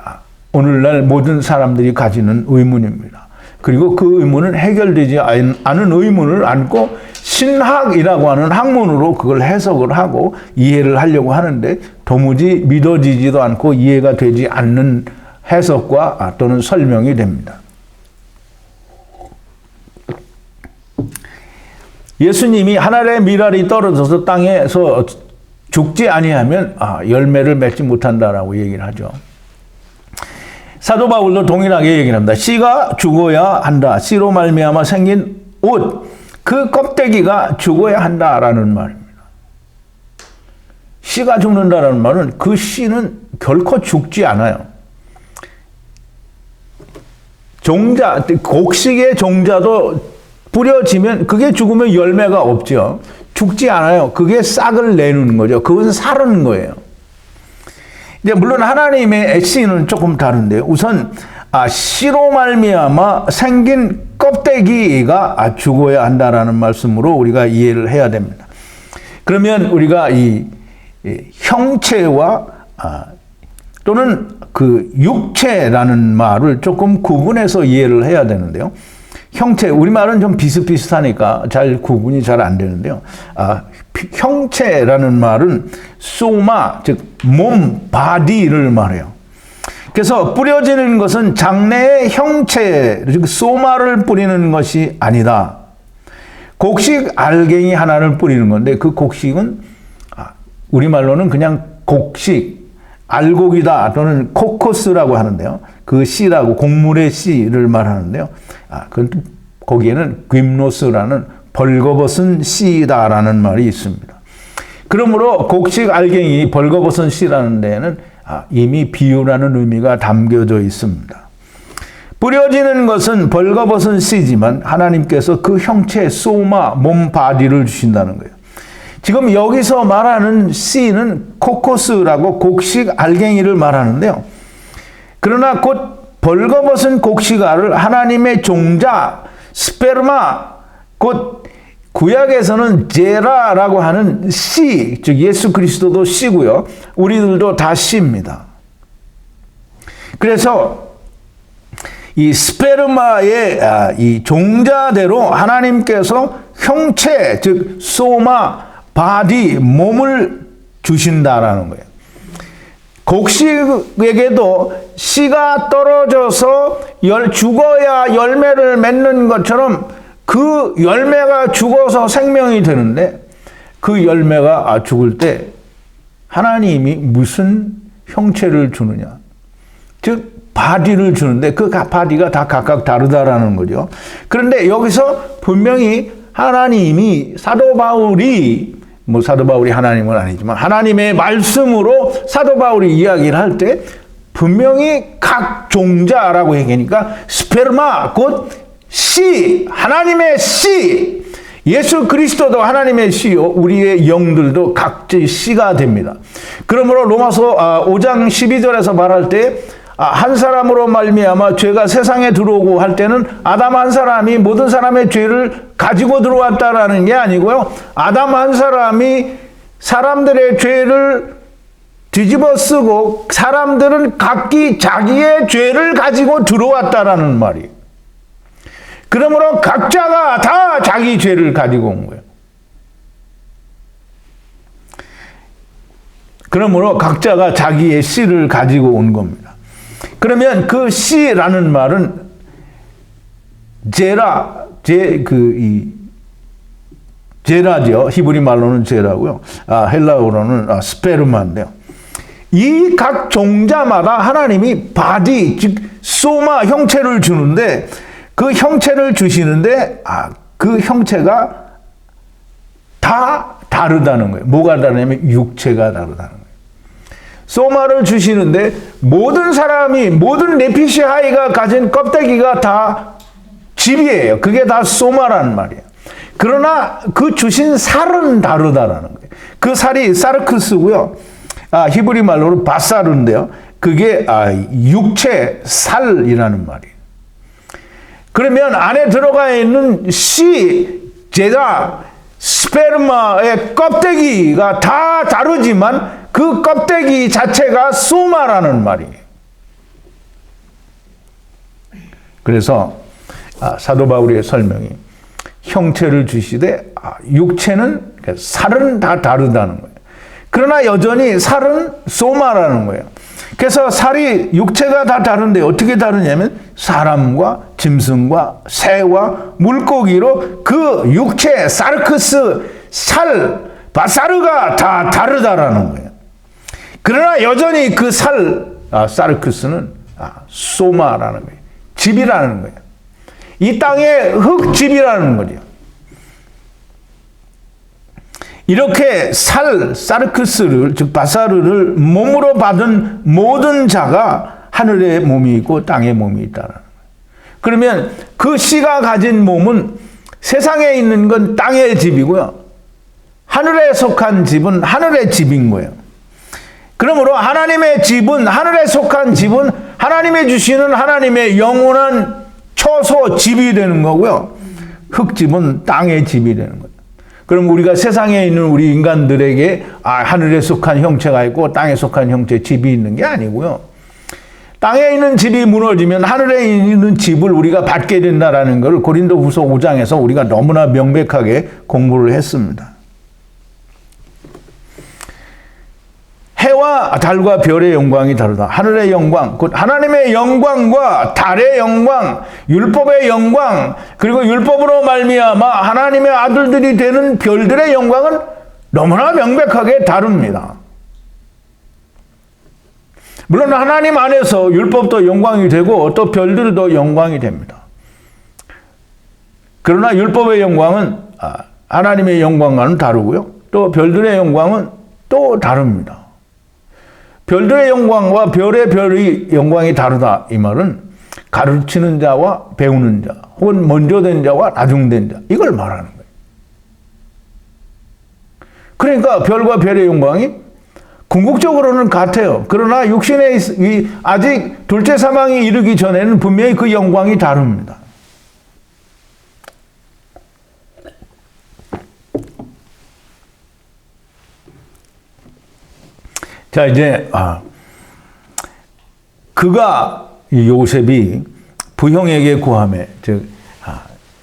오늘날 모든 사람들이 가지는 의문입니다. 그리고 그 의문은 해결되지 않은 의문을 안고 신학이라고 하는 학문으로 그걸 해석을 하고 이해를 하려고 하는데 도무지 믿어지지도 않고 이해가 되지 않는 해석과 또는 설명이 됩니다. 예수님이 하늘의 밀알이 떨어져서 땅에서 죽지 아니하면 열매를 맺지 못한다라고 얘기를 하죠. 사도 바울도 동일하게 얘기를 합니다. 씨가 죽어야 한다. 씨로 말미암아 생긴 옷, 그 껍데기가 죽어야 한다라는 말입니다. 씨가 죽는다라는 말은 그 씨는 결코 죽지 않아요. 종자, 곡식의 종자도 뿌려지면 그게 죽으면 열매가 없죠. 죽지 않아요. 그게 싹을 내는 거죠. 그것은 사르는 거예요. 이제 물론 하나님의 씨는 조금 다른데요. 우선 씨로 말미암아 생긴 껍데기가 죽어야 한다라는 말씀으로 우리가 이해를 해야 됩니다. 그러면 우리가 이 형체와 또는 그 육체라는 말을 조금 구분해서 이해를 해야 되는데요. 형체, 우리말은 좀 비슷비슷하니까 잘 구분이 잘 안 되는데요. 형체라는 말은 소마, 즉 몸, 바디를 말해요. 그래서 뿌려지는 것은 장래의 형체, 즉 소마를 뿌리는 것이 아니다. 곡식 알갱이 하나를 뿌리는 건데 그 곡식은 우리말로는 그냥 곡식, 알곡이다 또는 코코스라고 하는데요. 그 씨라고 곡물의 씨를 말하는데요. 그건 거기에는 귐노스라는 벌거벗은 씨다라는 말이 있습니다. 그러므로 곡식 알갱이 벌거벗은 씨라는 데에는 이미 비유라는 의미가 담겨져 있습니다. 뿌려지는 것은 벌거벗은 씨지만 하나님께서 그 형체 소마, 몸, 바디를 주신다는 거예요. 지금 여기서 말하는 씨는 코코스라고 곡식 알갱이를 말하는데요. 그러나 곧 벌거벗은 곡식알을 하나님의 종자 스페르마, 곧 구약에서는 제라라고 하는 씨, 즉 예수 그리스도도 씨고요. 우리들도 다 씨입니다. 그래서 이 스페르마의 이 종자대로 하나님께서 형체, 즉 소마, 바디, 몸을 주신다라는 거예요. 곡식에게도 씨가 떨어져서 죽어야 열매를 맺는 것처럼 그 열매가 죽어서 생명이 되는데, 그 열매가 죽을 때 하나님이 무슨 형체를 주느냐, 즉 바디를 주는데 그 바디가 다 각각 다르다라는 거죠. 그런데 여기서 분명히 하나님이 사도 바울이 하나님은 아니지만 하나님의 말씀으로 사도 바울이 이야기를 할 때 분명히 각 종자라고 얘기하니까 스페르마 곧 씨, 하나님의 씨, 예수 그리스도도 하나님의 씨요, 우리의 영들도 각지 씨가 됩니다. 그러므로 로마서 5장 12절에서 말할 때 한 사람으로 말미암아 죄가 세상에 들어오고 할 때는 아담 한 사람이 모든 사람의 죄를 가지고 들어왔다라는 게 아니고요, 아담 한 사람이 사람들의 죄를 뒤집어 쓰고 사람들은 각기 자기의 죄를 가지고 들어왔다라는 말이에요. 그러므로 각자가 다 자기 죄를 가지고 온 거예요. 그러므로 각자가 자기의 씨를 가지고 온 겁니다. 그러면 그 씨라는 말은 제라죠. 히브리 말로는 제라고요. 헬라어로는 스페르마인데요. 이 각 종자마다 하나님이 바디, 즉 소마 형체를 주는데, 그 형체를 주시는데 그 형체가 다 다르다는 거예요. 뭐가 다르냐면 육체가 다르다는 거예요. 소마를 주시는데 모든 사람이, 모든 네피시하이가 가진 껍데기가 다 집이에요. 그게 다 소마라는 말이에요. 그러나 그 주신 살은 다르다라는 거예요. 그 살이 사르크스고요. 히브리 말로는 바사르인데요. 그게 육체, 살이라는 말이에요. 그러면 안에 들어가 있는 씨, 제자, 스페르마의 껍데기가 다 다르지만 그 껍데기 자체가 소마라는 말이에요. 그래서 사도 바울의 설명이 형체를 주시되 육체는, 살은 다 다르다는 거예요. 그러나 여전히 살은 소마라는 거예요. 그래서 살이, 육체가 다 다른데 어떻게 다르냐면 사람과 짐승과 새와 물고기로 그 육체, 사르크스, 살, 바사르가 다 다르다라는 거예요. 그러나 여전히 그 사르크스는 소마라는 거예요. 집이라는 거예요. 이 땅의 흙집이라는 거죠. 이렇게 사르크스를, 즉 바사르를 몸으로 받은 모든 자가 하늘의 몸이 있고 땅의 몸이 있다는 거예요. 그러면 그 씨가 가진 몸은 세상에 있는 건 땅의 집이고요, 하늘에 속한 집은 하늘의 집인 거예요. 그러므로 하나님의 집은, 하늘에 속한 집은 하나님이 주시는 하나님의 영원한 처소 집이 되는 거고요, 흙집은 땅의 집이 되는 거예요. 그럼 우리가 세상에 있는 우리 인간들에게 하늘에 속한 형체가 있고 땅에 속한 형체, 집이 있는 게 아니고요, 땅에 있는 집이 무너지면 하늘에 있는 집을 우리가 받게 된다라는 것을 고린도후서 5장에서 우리가 너무나 명백하게 공부를 했습니다. 해와 달과 별의 영광이 다르다. 하늘의 영광, 곧 하나님의 영광과 달의 영광, 율법의 영광, 그리고 율법으로 말미암아 하나님의 아들들이 되는 별들의 영광은 너무나 명백하게 다릅니다. 물론 하나님 안에서 율법도 영광이 되고 또 별들도 영광이 됩니다. 그러나 율법의 영광은 하나님의 영광과는 다르고요, 또 별들의 영광은 또 다릅니다. 별들의 영광과 별의 영광이 다르다, 이 말은 가르치는 자와 배우는 자, 혹은 먼저 된 자와 나중된 자, 이걸 말하는 거예요. 그러니까 별과 별의 영광이 궁극적으로는 같아요. 그러나 육신의 아직 둘째 사망이 이르기 전에는 분명히 그 영광이 다릅니다. 자, 이제 그가, 요셉이 부형에게 고함해, 즉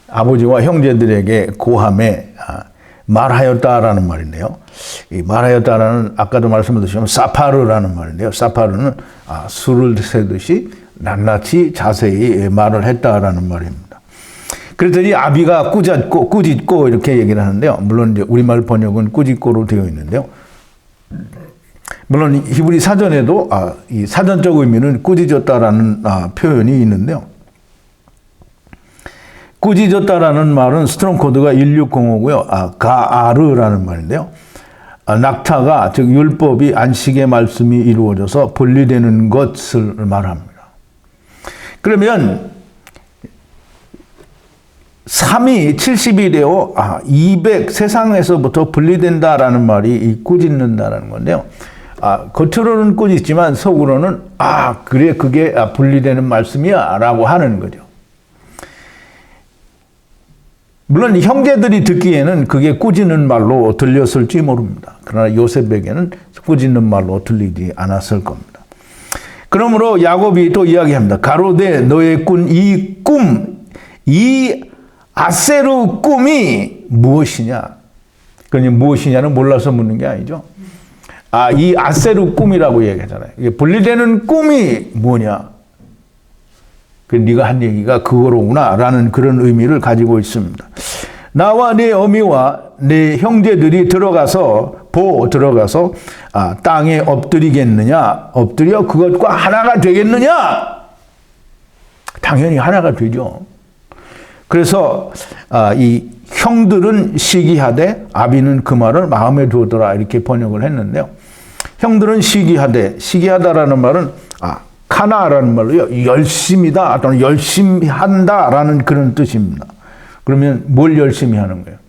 아버지와 형제들에게 고함해 말하였다라는 말인데요. 이 말하였다라는 아까도 말씀드렸지만 사파르라는 말인데요. 사파르는 술을 세듯이 낱낱이 자세히 말을 했다라는 말입니다. 그랬더니 아비가 꾸짖고 이렇게 얘기를 하는데요. 물론 이제 우리말 번역은 꾸짖고로 되어 있는데요. 물론 히브리 사전에도 이 사전적 의미는 꾸짖었다라는 표현이 있는데요. 꾸짖었다라는 말은 스트롱 코드가 1605고요. 가아르라는 말인데요. 낙타가 즉 율법이 안식의 말씀이 이루어져서 분리되는 것을 말합니다. 그러면 3이 70이 되어 200 세상에서부터 분리된다라는 말이 이 꾸짖는다라는 건데요. 겉으로는 꾸짖지만 속으로는 그래 그게 분리되는 말씀이야 라고 하는 거죠. 물론 형제들이 듣기에는 그게 꾸짖는 말로 들렸을지 모릅니다. 그러나 요셉에게는 꾸짖는 말로 들리지 않았을 겁니다. 그러므로 야곱이 또 이야기합니다. 가로되 너의 꾼 이 아세르 꿈이 무엇이냐? 그러니 무엇이냐는 몰라서 묻는 게 아니죠. 이 아세르 꿈이라고 얘기하잖아요. 이게 분리되는 꿈이 뭐냐? 네가 한 얘기가 그거로구나라는 그런 의미를 가지고 있습니다. 나와 네 어미와 네 형제들이 들어가서 땅에 엎드리겠느냐? 엎드려 그것과 하나가 되겠느냐? 당연히 하나가 되죠. 그래서 이 형들은 시기하되 아비는 그 말을 마음에 두었더라 이렇게 번역을 했는데요. 형들은 시기하다라는 말은 카나라는 말로요. 열심이다 또는 열심히 한다라는 그런 뜻입니다. 그러면 뭘 열심히 하는 거예요?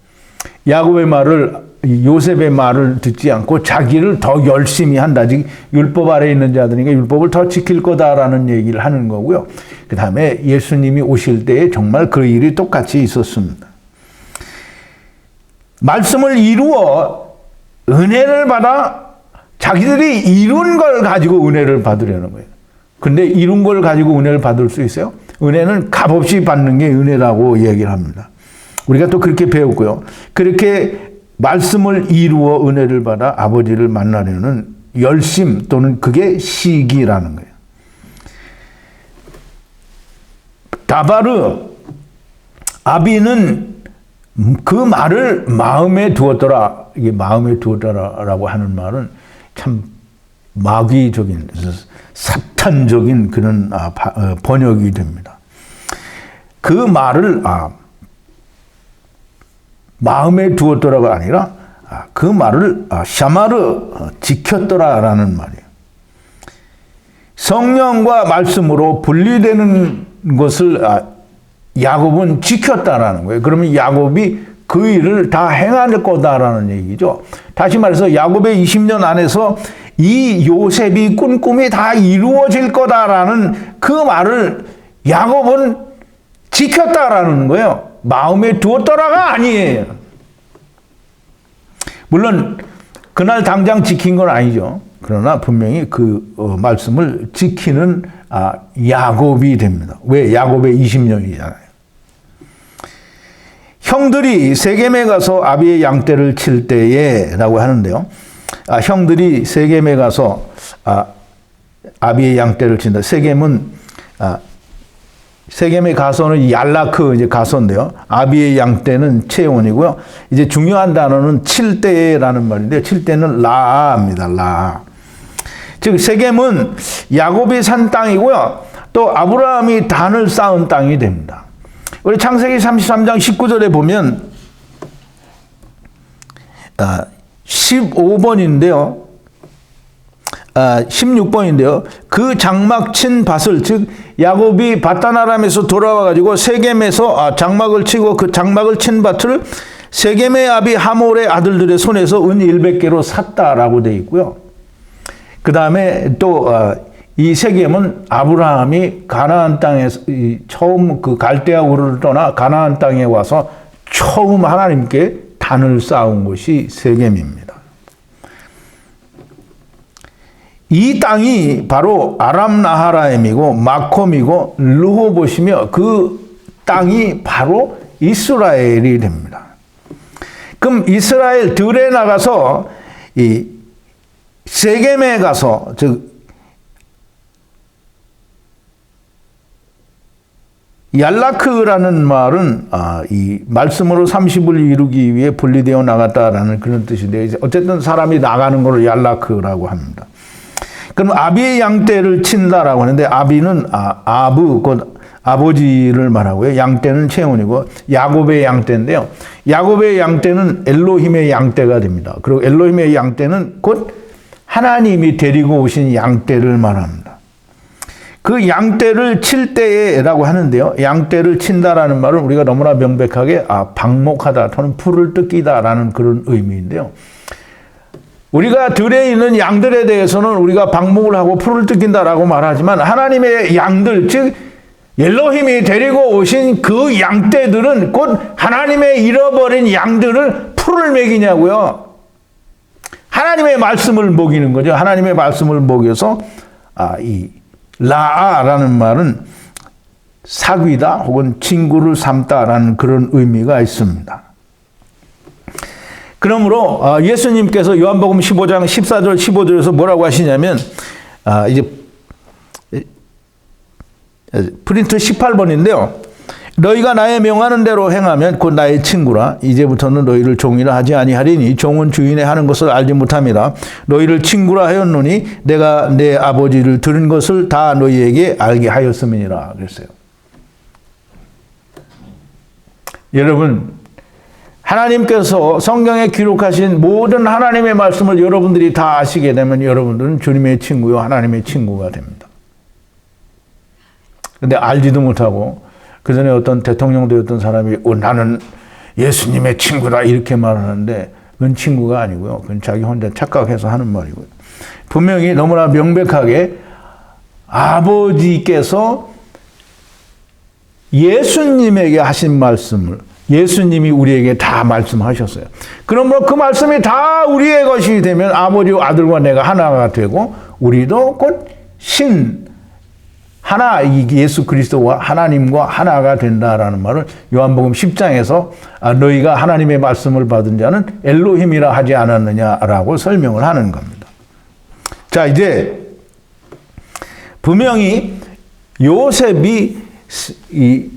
야곱의 말을 요셉의 말을 듣지 않고 자기를 더 열심히 한다. 즉 율법 아래에 있는 자들이니까 율법을 더 지킬 거다라는 얘기를 하는 거고요. 그 다음에 예수님이 오실 때에 정말 그 일이 똑같이 있었습니다. 말씀을 이루어 은혜를 받아 자기들이 이룬 걸 가지고 은혜를 받으려는 거예요. 근데 이룬 걸 가지고 은혜를 받을 수 있어요? 은혜는 값없이 받는 게 은혜라고 얘기를 합니다. 우리가 또 그렇게 배웠고요. 그렇게 말씀을 이루어 은혜를 받아 아버지를 만나려는 열심 또는 그게 시기라는 거예요. 다바르 아비는 그 말을 마음에 두었더라. 이게 마음에 두었더라라고 하는 말은 참 마귀적인 사탄적인 그런 번역이 됩니다. 그 말을 마음에 두었더라가 아니라 그 말을 샤마르 지켰더라라는 말이에요. 성령과 말씀으로 분리되는 것을 야곱은 지켰다라는 거예요. 그러면 야곱이 그 일을 다 행할 거다라는 얘기죠. 다시 말해서 야곱의 20년 안에서 이 요셉이 꾼 꿈이 다 이루어질 거다라는 그 말을 야곱은 지켰다라는 거예요. 마음에 두었더라가 아니에요. 물론 그날 당장 지킨 건 아니죠. 그러나 분명히 그 말씀을 지키는 야곱이 됩니다. 왜? 야곱의 20년이잖아요. 형들이 세겜에 가서 아비의 양떼를 칠 때에 라고 하는데요. 형들이 세겜에 가서 아비의 양떼를 친다. 세겜의 가서는 얄라크 이제 가서인데요. 아비의 양떼는 체온이고요. 이제 중요한 단어는 칠 때라는 말인데 칠 때는 라아입니다. 라아. 즉 세겜은 야곱이 산 땅이고요. 또 아브라함이 단을 쌓은 땅이 됩니다. 우리 창세기 33장 19절에 보면 15번인데요. 16번인데요. 그 장막 친 밭을 즉 야곱이 밧단아람에서 돌아와 가지고 세겜에서 장막을 치고 그 장막을 친 밭을 세겜의 아비 하몰의 아들들의 손에서 은 100개로 샀다라고 되어 있고요. 그 다음에 또 이 세겜은 아브라함이 가나안 땅에서 처음 그 갈대아 우르를 떠나 가나안 땅에 와서 처음 하나님께 단을 쌓은 곳이 세겜입니다. 이 땅이 바로 아람 나하라임이고 마콤이고 르호봇이며 그 땅이 바로 이스라엘이 됩니다. 그럼 이스라엘 들에 나가서 이 세겜에 가서 즉 얄라크라는 말은 이 말씀으로 30을 이루기 위해 분리되어 나갔다라는 그런 뜻인데 어쨌든 사람이 나가는 걸 얄라크라고 합니다. 그럼 아비의 양떼를 친다라고 하는데 아비는 아부 곧 아버지를 말하고요. 양떼는 체온이고 야곱의 양떼인데요. 야곱의 양떼는 엘로힘의 양떼가 됩니다. 그리고 엘로힘의 양떼는 곧 하나님이 데리고 오신 양떼를 말합니다. 그 양떼를 칠 때에라고 하는데요. 양떼를 친다라는 말은 우리가 너무나 명백하게 방목하다 또는 풀을 뜯기다라는 그런 의미인데요. 우리가 들에 있는 양들에 대해서는 우리가 방목을 하고 풀을 뜯긴다라고 말하지만 하나님의 양들 즉 엘로힘이 데리고 오신 그 양떼들은 곧 하나님의 잃어버린 양들을 풀을 먹이냐고요. 하나님의 말씀을 먹이는 거죠. 하나님의 말씀을 먹여서 이 라아라는 말은 사귀다 혹은 친구를 삼다라는 그런 의미가 있습니다. 그러므로 예수님께서 요한복음 15장 14절 15절에서 뭐라고 하시냐면 이제 프린트 18번인데요. 너희가 나의 명하는 대로 행하면 곧 나의 친구라. 이제부터는 너희를 종이라 하지 아니하리니 종은 주인의 하는 것을 알지 못함이라. 너희를 친구라 하였노니 내가 내 아버지를 들은 것을 다 너희에게 알게 하였음이니라 그랬어요. 여러분, 하나님께서 성경에 기록하신 모든 하나님의 말씀을 여러분들이 다 아시게 되면 여러분들은 주님의 친구요 하나님의 친구가 됩니다. 근데 알지도 못하고 그 전에 어떤 대통령 되었던 사람이 나는 예수님의 친구다 이렇게 말하는데 그건 친구가 아니고요. 그건 자기 혼자 착각해서 하는 말이고요. 분명히 너무나 명백하게 아버지께서 예수님에게 하신 말씀을 예수님이 우리에게 다 말씀하셨어요. 그러므로 그 말씀이 다 우리의 것이 되면 아버지와 아들과 내가 하나가 되고 우리도 곧 하나 예수 그리스도와 하나님과 하나가 된다라는 말을 요한복음 10장에서 너희가 하나님의 말씀을 받은 자는 엘로힘이라 하지 않았느냐라고 설명을 하는 겁니다. 자, 이제 분명히 요셉이 이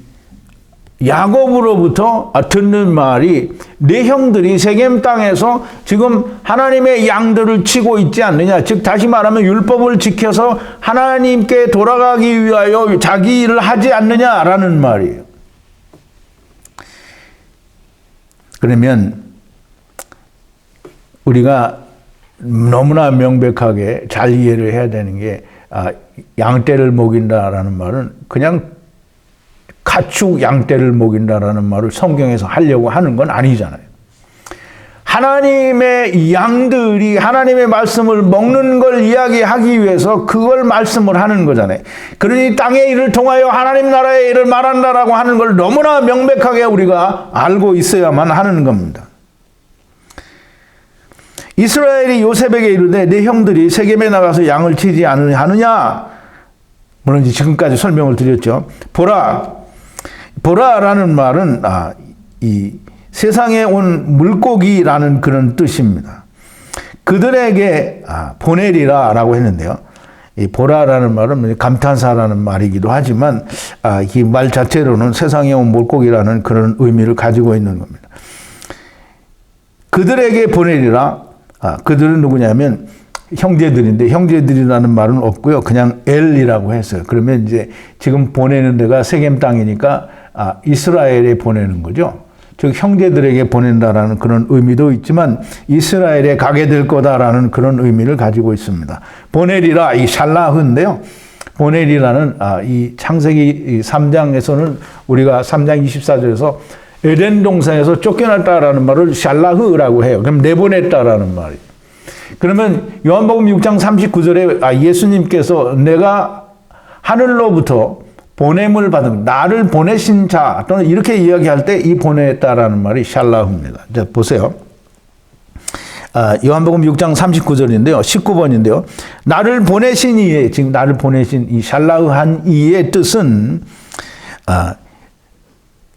야곱으로부터 듣는 말이 내 형들이 세겜 땅에서 지금 하나님의 양들을 치고 있지 않느냐. 즉 다시 말하면 율법을 지켜서 하나님께 돌아가기 위하여 자기 일을 하지 않느냐라는 말이에요. 그러면 우리가 너무나 명백하게 잘 이해를 해야 되는 게 양떼를 먹인다라는 말은 그냥 가축 양떼를 먹인다라는 말을 성경에서 하려고 하는 건 아니잖아요. 하나님의 양들이 하나님의 말씀을 먹는 걸 이야기하기 위해서 그걸 말씀을 하는 거잖아요. 그러니 땅의 일을 통하여 하나님 나라의 일을 말한다라고 하는 걸 너무나 명백하게 우리가 알고 있어야만 하는 겁니다. 이스라엘이 요셉에게 이르되 내 형들이 세겜에 나가서 양을 치지 하느냐? 물론 지금까지 설명을 드렸죠. 보라라는 말은 이 세상에 온 물고기라는 그런 뜻입니다. 그들에게 보내리라라고 했는데요. 이 보라라는 말은 감탄사라는 말이기도 하지만 이 말 자체로는 세상에 온 물고기라는 그런 의미를 가지고 있는 겁니다. 그들에게 보내리라. 그들은 누구냐면 형제들인데 형제들이라는 말은 없고요. 그냥 엘이라고 했어요. 그러면 이제 지금 보내는 데가 세겜 땅이니까 이스라엘에 보내는 거죠. 즉 형제들에게 보낸다라는 그런 의미도 있지만 이스라엘에 가게 될 거다라는 그런 의미를 가지고 있습니다. 보내리라 이 샬라흐인데요. 보내리라는 이 창세기 3장에서는 우리가 3장 24절에서 에덴 동산에서 쫓겨났다라는 말을 샬라흐라고 해요. 그럼 내보냈다라는 말이에요. 그러면 요한복음 6장 39절에 예수님께서 내가 하늘로부터 보냄을 받은 나를 보내신 자 또는 이렇게 이야기할 때 이 보냈다라는 말이 샬라흐입니다. 자, 보세요. 요한복음 6장 39절인데요. 19번인데요. 나를 보내신 이의 지금 나를 보내신 이 샬라흐한 이의 뜻은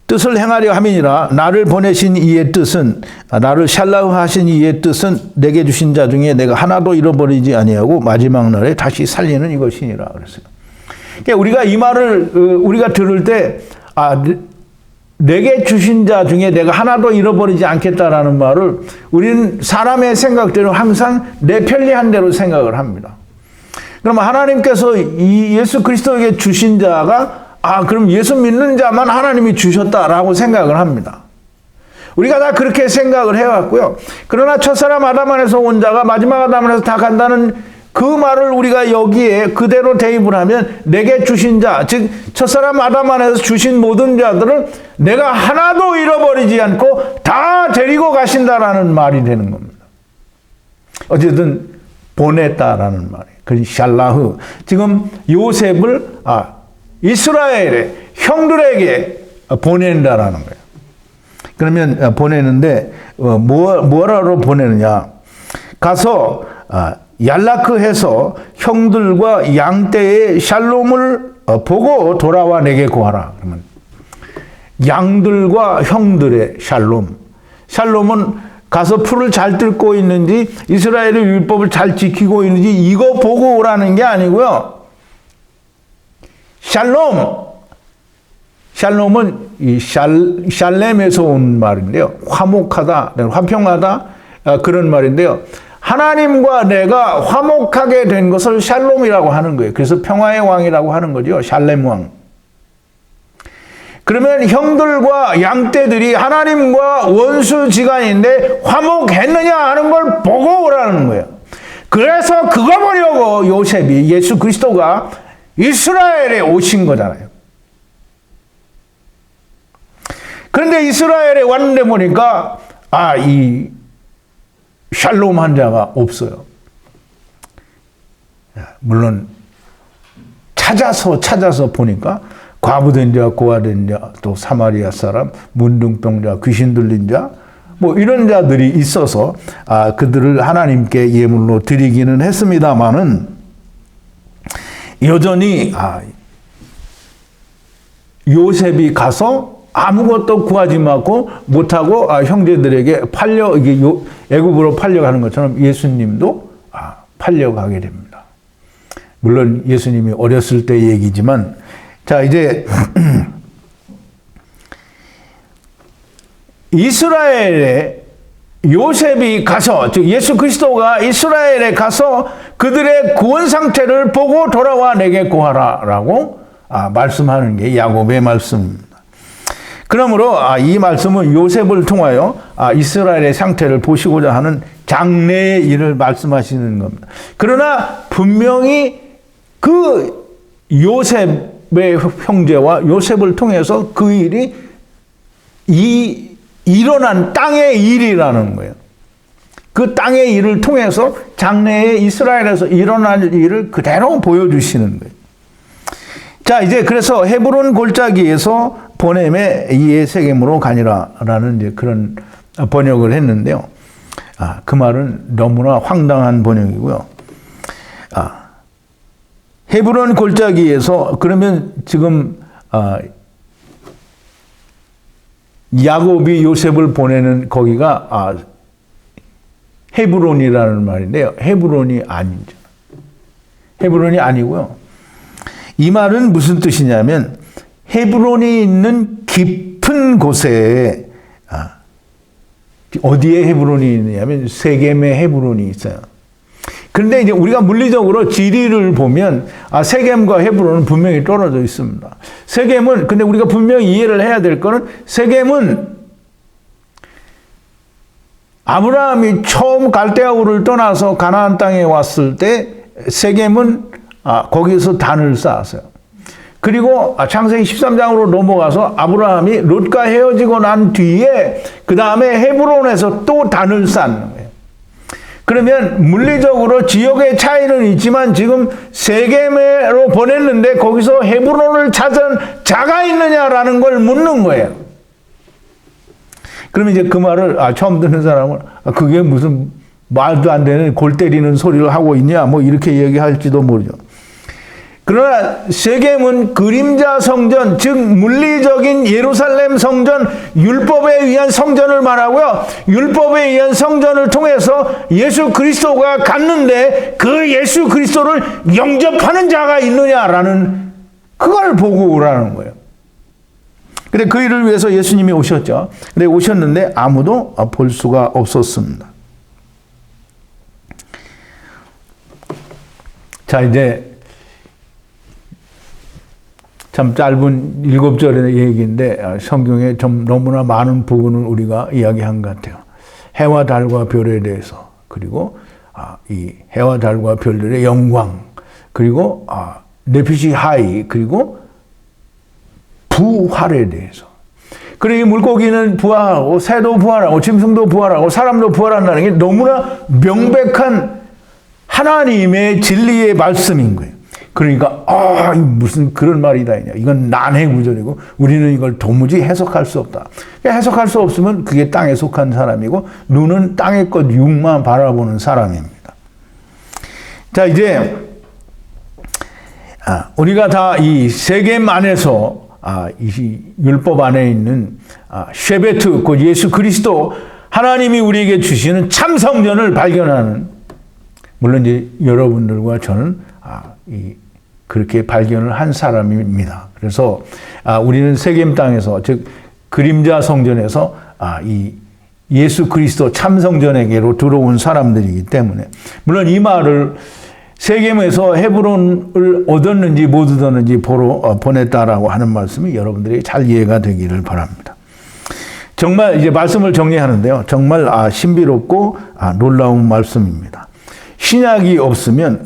뜻을 행하려 함이니라. 나를 보내신 이의 뜻은, 나를 샬라흐 하신 이의 뜻은 내게 주신 자 중에 내가 하나도 잃어버리지 아니하고 마지막 날에 다시 살리는 이것이니라 그랬어요. 그러니까 우리가 이 말을 우리가 들을 때 내게 주신 자 중에 내가 하나도 잃어버리지 않겠다라는 말을 우리는 사람의 생각대로 항상 내 편리한 대로 생각을 합니다. 그럼 하나님께서 이 예수 그리스도에게 주신 자가 그럼 예수 믿는 자만 하나님이 주셨다라고 생각을 합니다. 우리가 다 그렇게 생각을 해왔고요. 그러나 첫사람 아담 안에서 온 자가 마지막 아담 안에서 다 간다는 그 말을 우리가 여기에 그대로 대입을 하면 내게 주신 자, 즉 첫사람 아담 안에서 주신 모든 자들을 내가 하나도 잃어버리지 않고 다 데리고 가신다라는 말이 되는 겁니다. 어쨌든 보냈다라는 말이에요. 그 샬라흐. 지금 요셉을 이스라엘의 형들에게 보낸다라는 거예요. 그러면 보내는데 뭐라로 보내느냐? 가서 얄라크해서 형들과 양떼의 샬롬을 보고 돌아와 내게 구하라. 그러면 양들과 형들의 샬롬. 샬롬은 가서 풀을 잘 뜯고 있는지 이스라엘의 율법을 잘 지키고 있는지 이거 보고 오라는 게 아니고요. 샬롬은 이 샬렘에서 온 말인데요. 화목하다, 화평하다 그런 말인데요. 하나님과 내가 화목하게 된 것을 샬롬이라고 하는 거예요. 그래서 평화의 왕이라고 하는 거죠. 샬렘 왕. 그러면 형들과 양떼들이 하나님과 원수지간인데 화목했느냐 하는 걸 보고 오라는 거예요. 그래서 그거 보려고 요셉이 예수 그리스도가 이스라엘에 오신 거잖아요. 그런데 이스라엘에 왔는데 보니까 이 샬롬 한 자가 없어요. 물론 찾아서 보니까 과부된 자, 고아된 자, 또 사마리아 사람, 문둥병자, 귀신 들린 자, 이런 자들이 있어서 그들을 하나님께 예물로 드리기는 했습니다만은 여전히 요셉이 가서 아무것도 구하지 못하고 형제들에게 애굽으로 팔려가는 것처럼 예수님도 팔려가게 됩니다. 물론 예수님이 어렸을 때 얘기지만 자 이제 이스라엘에 요셉이 가서 즉 예수 그리스도가 이스라엘에 가서 그들의 구원 상태를 보고 돌아와 내게 구하라라고 말씀하는 게 야곱의 말씀입니다. 그러므로 이 말씀은 요셉을 통하여 이스라엘의 상태를 보시고자 하는 장래의 일을 말씀하시는 겁니다. 그러나 분명히 그 요셉의 형제와 요셉을 통해서 그 일이 일어난 땅의 일이라는 거예요. 그 땅의 일을 통해서 장래에 이스라엘에서 일어날 일을 그대로 보여주시는 거예요. 자, 이제 그래서 헤브론 골짜기에서 보냄에 이에 세겜으로 가니라라는 이제 그런 번역을 했는데요. 그 말은 너무나 황당한 번역이고요. 헤브론 골짜기에서 그러면 지금 야곱이 요셉을 보내는 거기가 헤브론이라는 말인데요. 헤브론이 아니죠. 헤브론이 아니고요. 이 말은 무슨 뜻이냐면 헤브론이 있는 깊은 곳에 어디에 헤브론이 있느냐면 세겜에 헤브론이 있어요. 그런데 이제 우리가 물리적으로 지리를 보면 세겜과 헤브론은 분명히 떨어져 있습니다. 세겜은 근데 우리가 분명히 이해를 해야 될 거는 세겜은 아브라함이 처음 갈대아우를 떠나서 가나안 땅에 왔을 때 세겜은 거기서 단을 쌓았어요. 그리고 창세기 13장으로 넘어가서 아브라함이 롯과 헤어지고 난 뒤에 그 다음에 헤브론에서 또 단을 쌓는 거예요. 그러면 물리적으로 지역의 차이는 있지만 지금 세겜으로 보냈는데 거기서 헤브론을 찾은 자가 있느냐라는 걸 묻는 거예요. 그러면 이제 그 말을 처음 듣는 사람은 그게 무슨 말도 안 되는 골 때리는 소리를 하고 있냐 이렇게 얘기할지도 모르죠. 그러나 세겜은 그림자 성전, 즉 물리적인 예루살렘 성전, 율법에 의한 성전을 말하고요. 율법에 의한 성전을 통해서 예수 그리스도가 갔는데 그 예수 그리스도를 영접하는 자가 있느냐라는 그걸 보고 오라는 거예요. 근데 그 일을 위해서 예수님이 오셨죠. 근데 오셨는데 아무도 볼 수가 없었습니다. 자, 이제 참 짧은 7절의 얘기인데 성경에 좀 너무나 많은 부분을 우리가 이야기한 것 같아요. 해와 달과 별에 대해서, 그리고 이 해와 달과 별들의 영광, 그리고 네피시 하이, 그리고 부활에 대해서. 그리고 이 물고기는 부활하고 새도 부활하고 짐승도 부활하고 사람도 부활한다는 게 너무나 명백한 하나님의 진리의 말씀인 거예요. 그러니까 무슨 그런 말이다. 이건 난해 구절이고 우리는 이걸 도무지 해석할 수 없다. 해석할 수 없으면 그게 땅에 속한 사람이고 눈은 땅의 것 육만 바라보는 사람입니다. 자, 이제 우리가 다 이 세겜 안에서 이 율법 안에 있는 쉐베트, 그 예수 그리스도 하나님이 우리에게 주시는 참 성전을 발견하는, 물론 이제 여러분들과 저는 그렇게 발견을 한 사람입니다. 그래서 우리는 세겜 땅에서, 즉 그림자 성전에서 이 예수 그리스도 참 성전에게로 들어온 사람들이기 때문에, 물론 이 말을 세겜에서 헤브론을 얻었는지 못 얻었는지 보러 보냈다라고 하는 말씀이 여러분들이 잘 이해가 되기를 바랍니다. 정말 이제 말씀을 정리하는데요. 정말 신비롭고 놀라운 말씀입니다. 신약이 없으면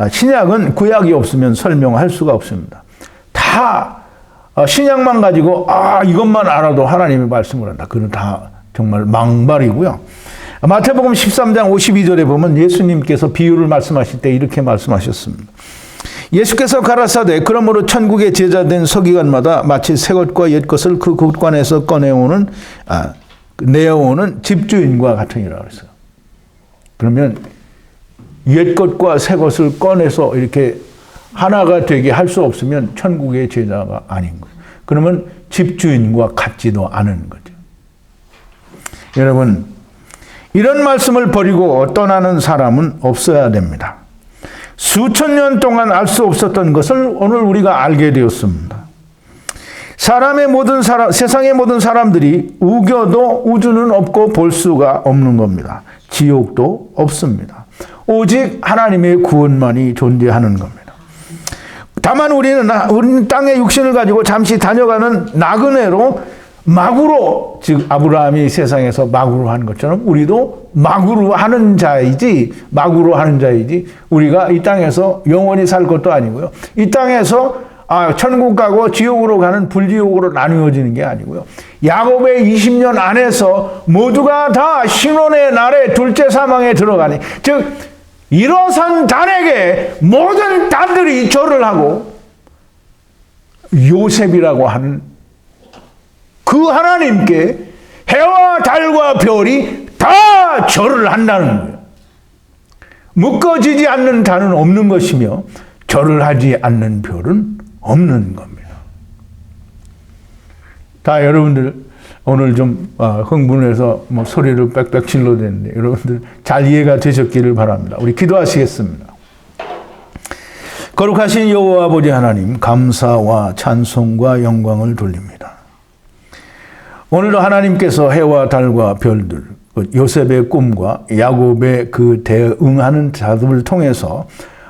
신약은 구약이 없으면 설명할 수가 없습니다. 다 신약만 가지고 이것만 알아도 하나님의 말씀을 한다. 그건 다 정말 망발이고요. 마태복음 13장 52절에 보면 예수님께서 비유를 말씀하실 때 이렇게 말씀하셨습니다. 예수께서 가라사대 그러므로 천국의 제자된 서기관마다 마치 새 것과 옛 것을 그 곳간에서 내어오는 집주인과 같으니라 그랬어요. 그러면 옛 것과 새 것을 꺼내서 이렇게 하나가 되게 할 수 없으면 천국의 제자가 아닌 거예요. 그러면 집주인과 같지도 않은 거죠. 여러분, 이런 말씀을 버리고 떠나는 사람은 없어야 됩니다. 수천 년 동안 알 수 없었던 것을 오늘 우리가 알게 되었습니다. 세상의 모든 사람들이 우겨도 우주는 없고 볼 수가 없는 겁니다. 지옥도 없습니다. 오직 하나님의 구원만이 존재하는 겁니다. 다만 우리는 땅의 육신을 가지고 잠시 다녀가는 나그네로 마구로, 즉 아브라함이 세상에서 마구로 하는 것처럼 우리도 마구로 하는 자이지 우리가 이 땅에서 영원히 살 것도 아니고요. 이 땅에서 천국 가고 지옥으로 가는 불지옥으로 나누어지는 게 아니고요. 야곱의 20년 안에서 모두가 다 신혼의 날에 둘째 사망에 들어가니, 즉 일어선 달에게 모든 달들이 절을 하고 요셉이라고 하는 그 하나님께 해와 달과 별이 다 절을 한다는 거예요. 묶어지지 않는 달은 없는 것이며 절을 하지 않는 별은 없는 겁니다. 다 여러분들 오늘 좀 흥분해서 소리를 빽빽 질러대는데 여러분들 잘 이해가 되셨기를 바랍니다. 우리 기도하시겠습니다. 거룩하신 여호와 아버지 하나님, 감사와 찬송과 영광을 돌립니다. 오늘도 하나님께서 해와 달과 별들, 요셉의 꿈과 야곱의 그 대응하는 자들을 통해서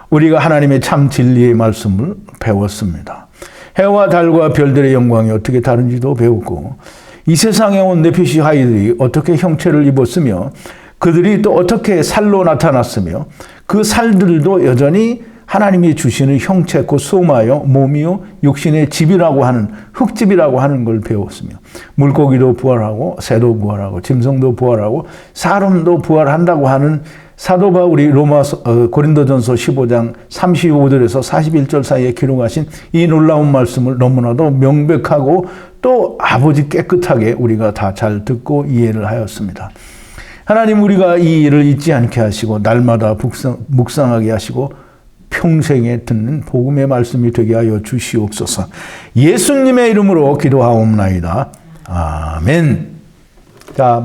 우리가 하나님의 참 진리의 말씀을 배웠습니다. 해와 달과 별들의 영광이 어떻게 다른지도 배웠고, 이 세상에 온 네피시 하이들이 어떻게 형체를 입었으며 그들이 또 어떻게 살로 나타났으며 그 살들도 여전히 하나님이 주시는 형체, 곧 소마요, 몸이요, 육신의 집이라고 하는, 흙집이라고 하는 걸 배웠으며, 물고기도 부활하고, 새도 부활하고, 짐승도 부활하고, 사람도 부활한다고 하는 사도 바울이 고린도전서 15장 35절에서 41절 사이에 기록하신 이 놀라운 말씀을 너무나도 명백하고 또 아버지 깨끗하게 우리가 다 잘 듣고 이해를 하였습니다. 하나님, 우리가 이 일을 잊지 않게 하시고, 날마다 묵상하게 하시고, 평생에 듣는 복음의 말씀이 되게 하여 주시옵소서. 예수님의 이름으로 기도하옵나이다. 아멘. 자,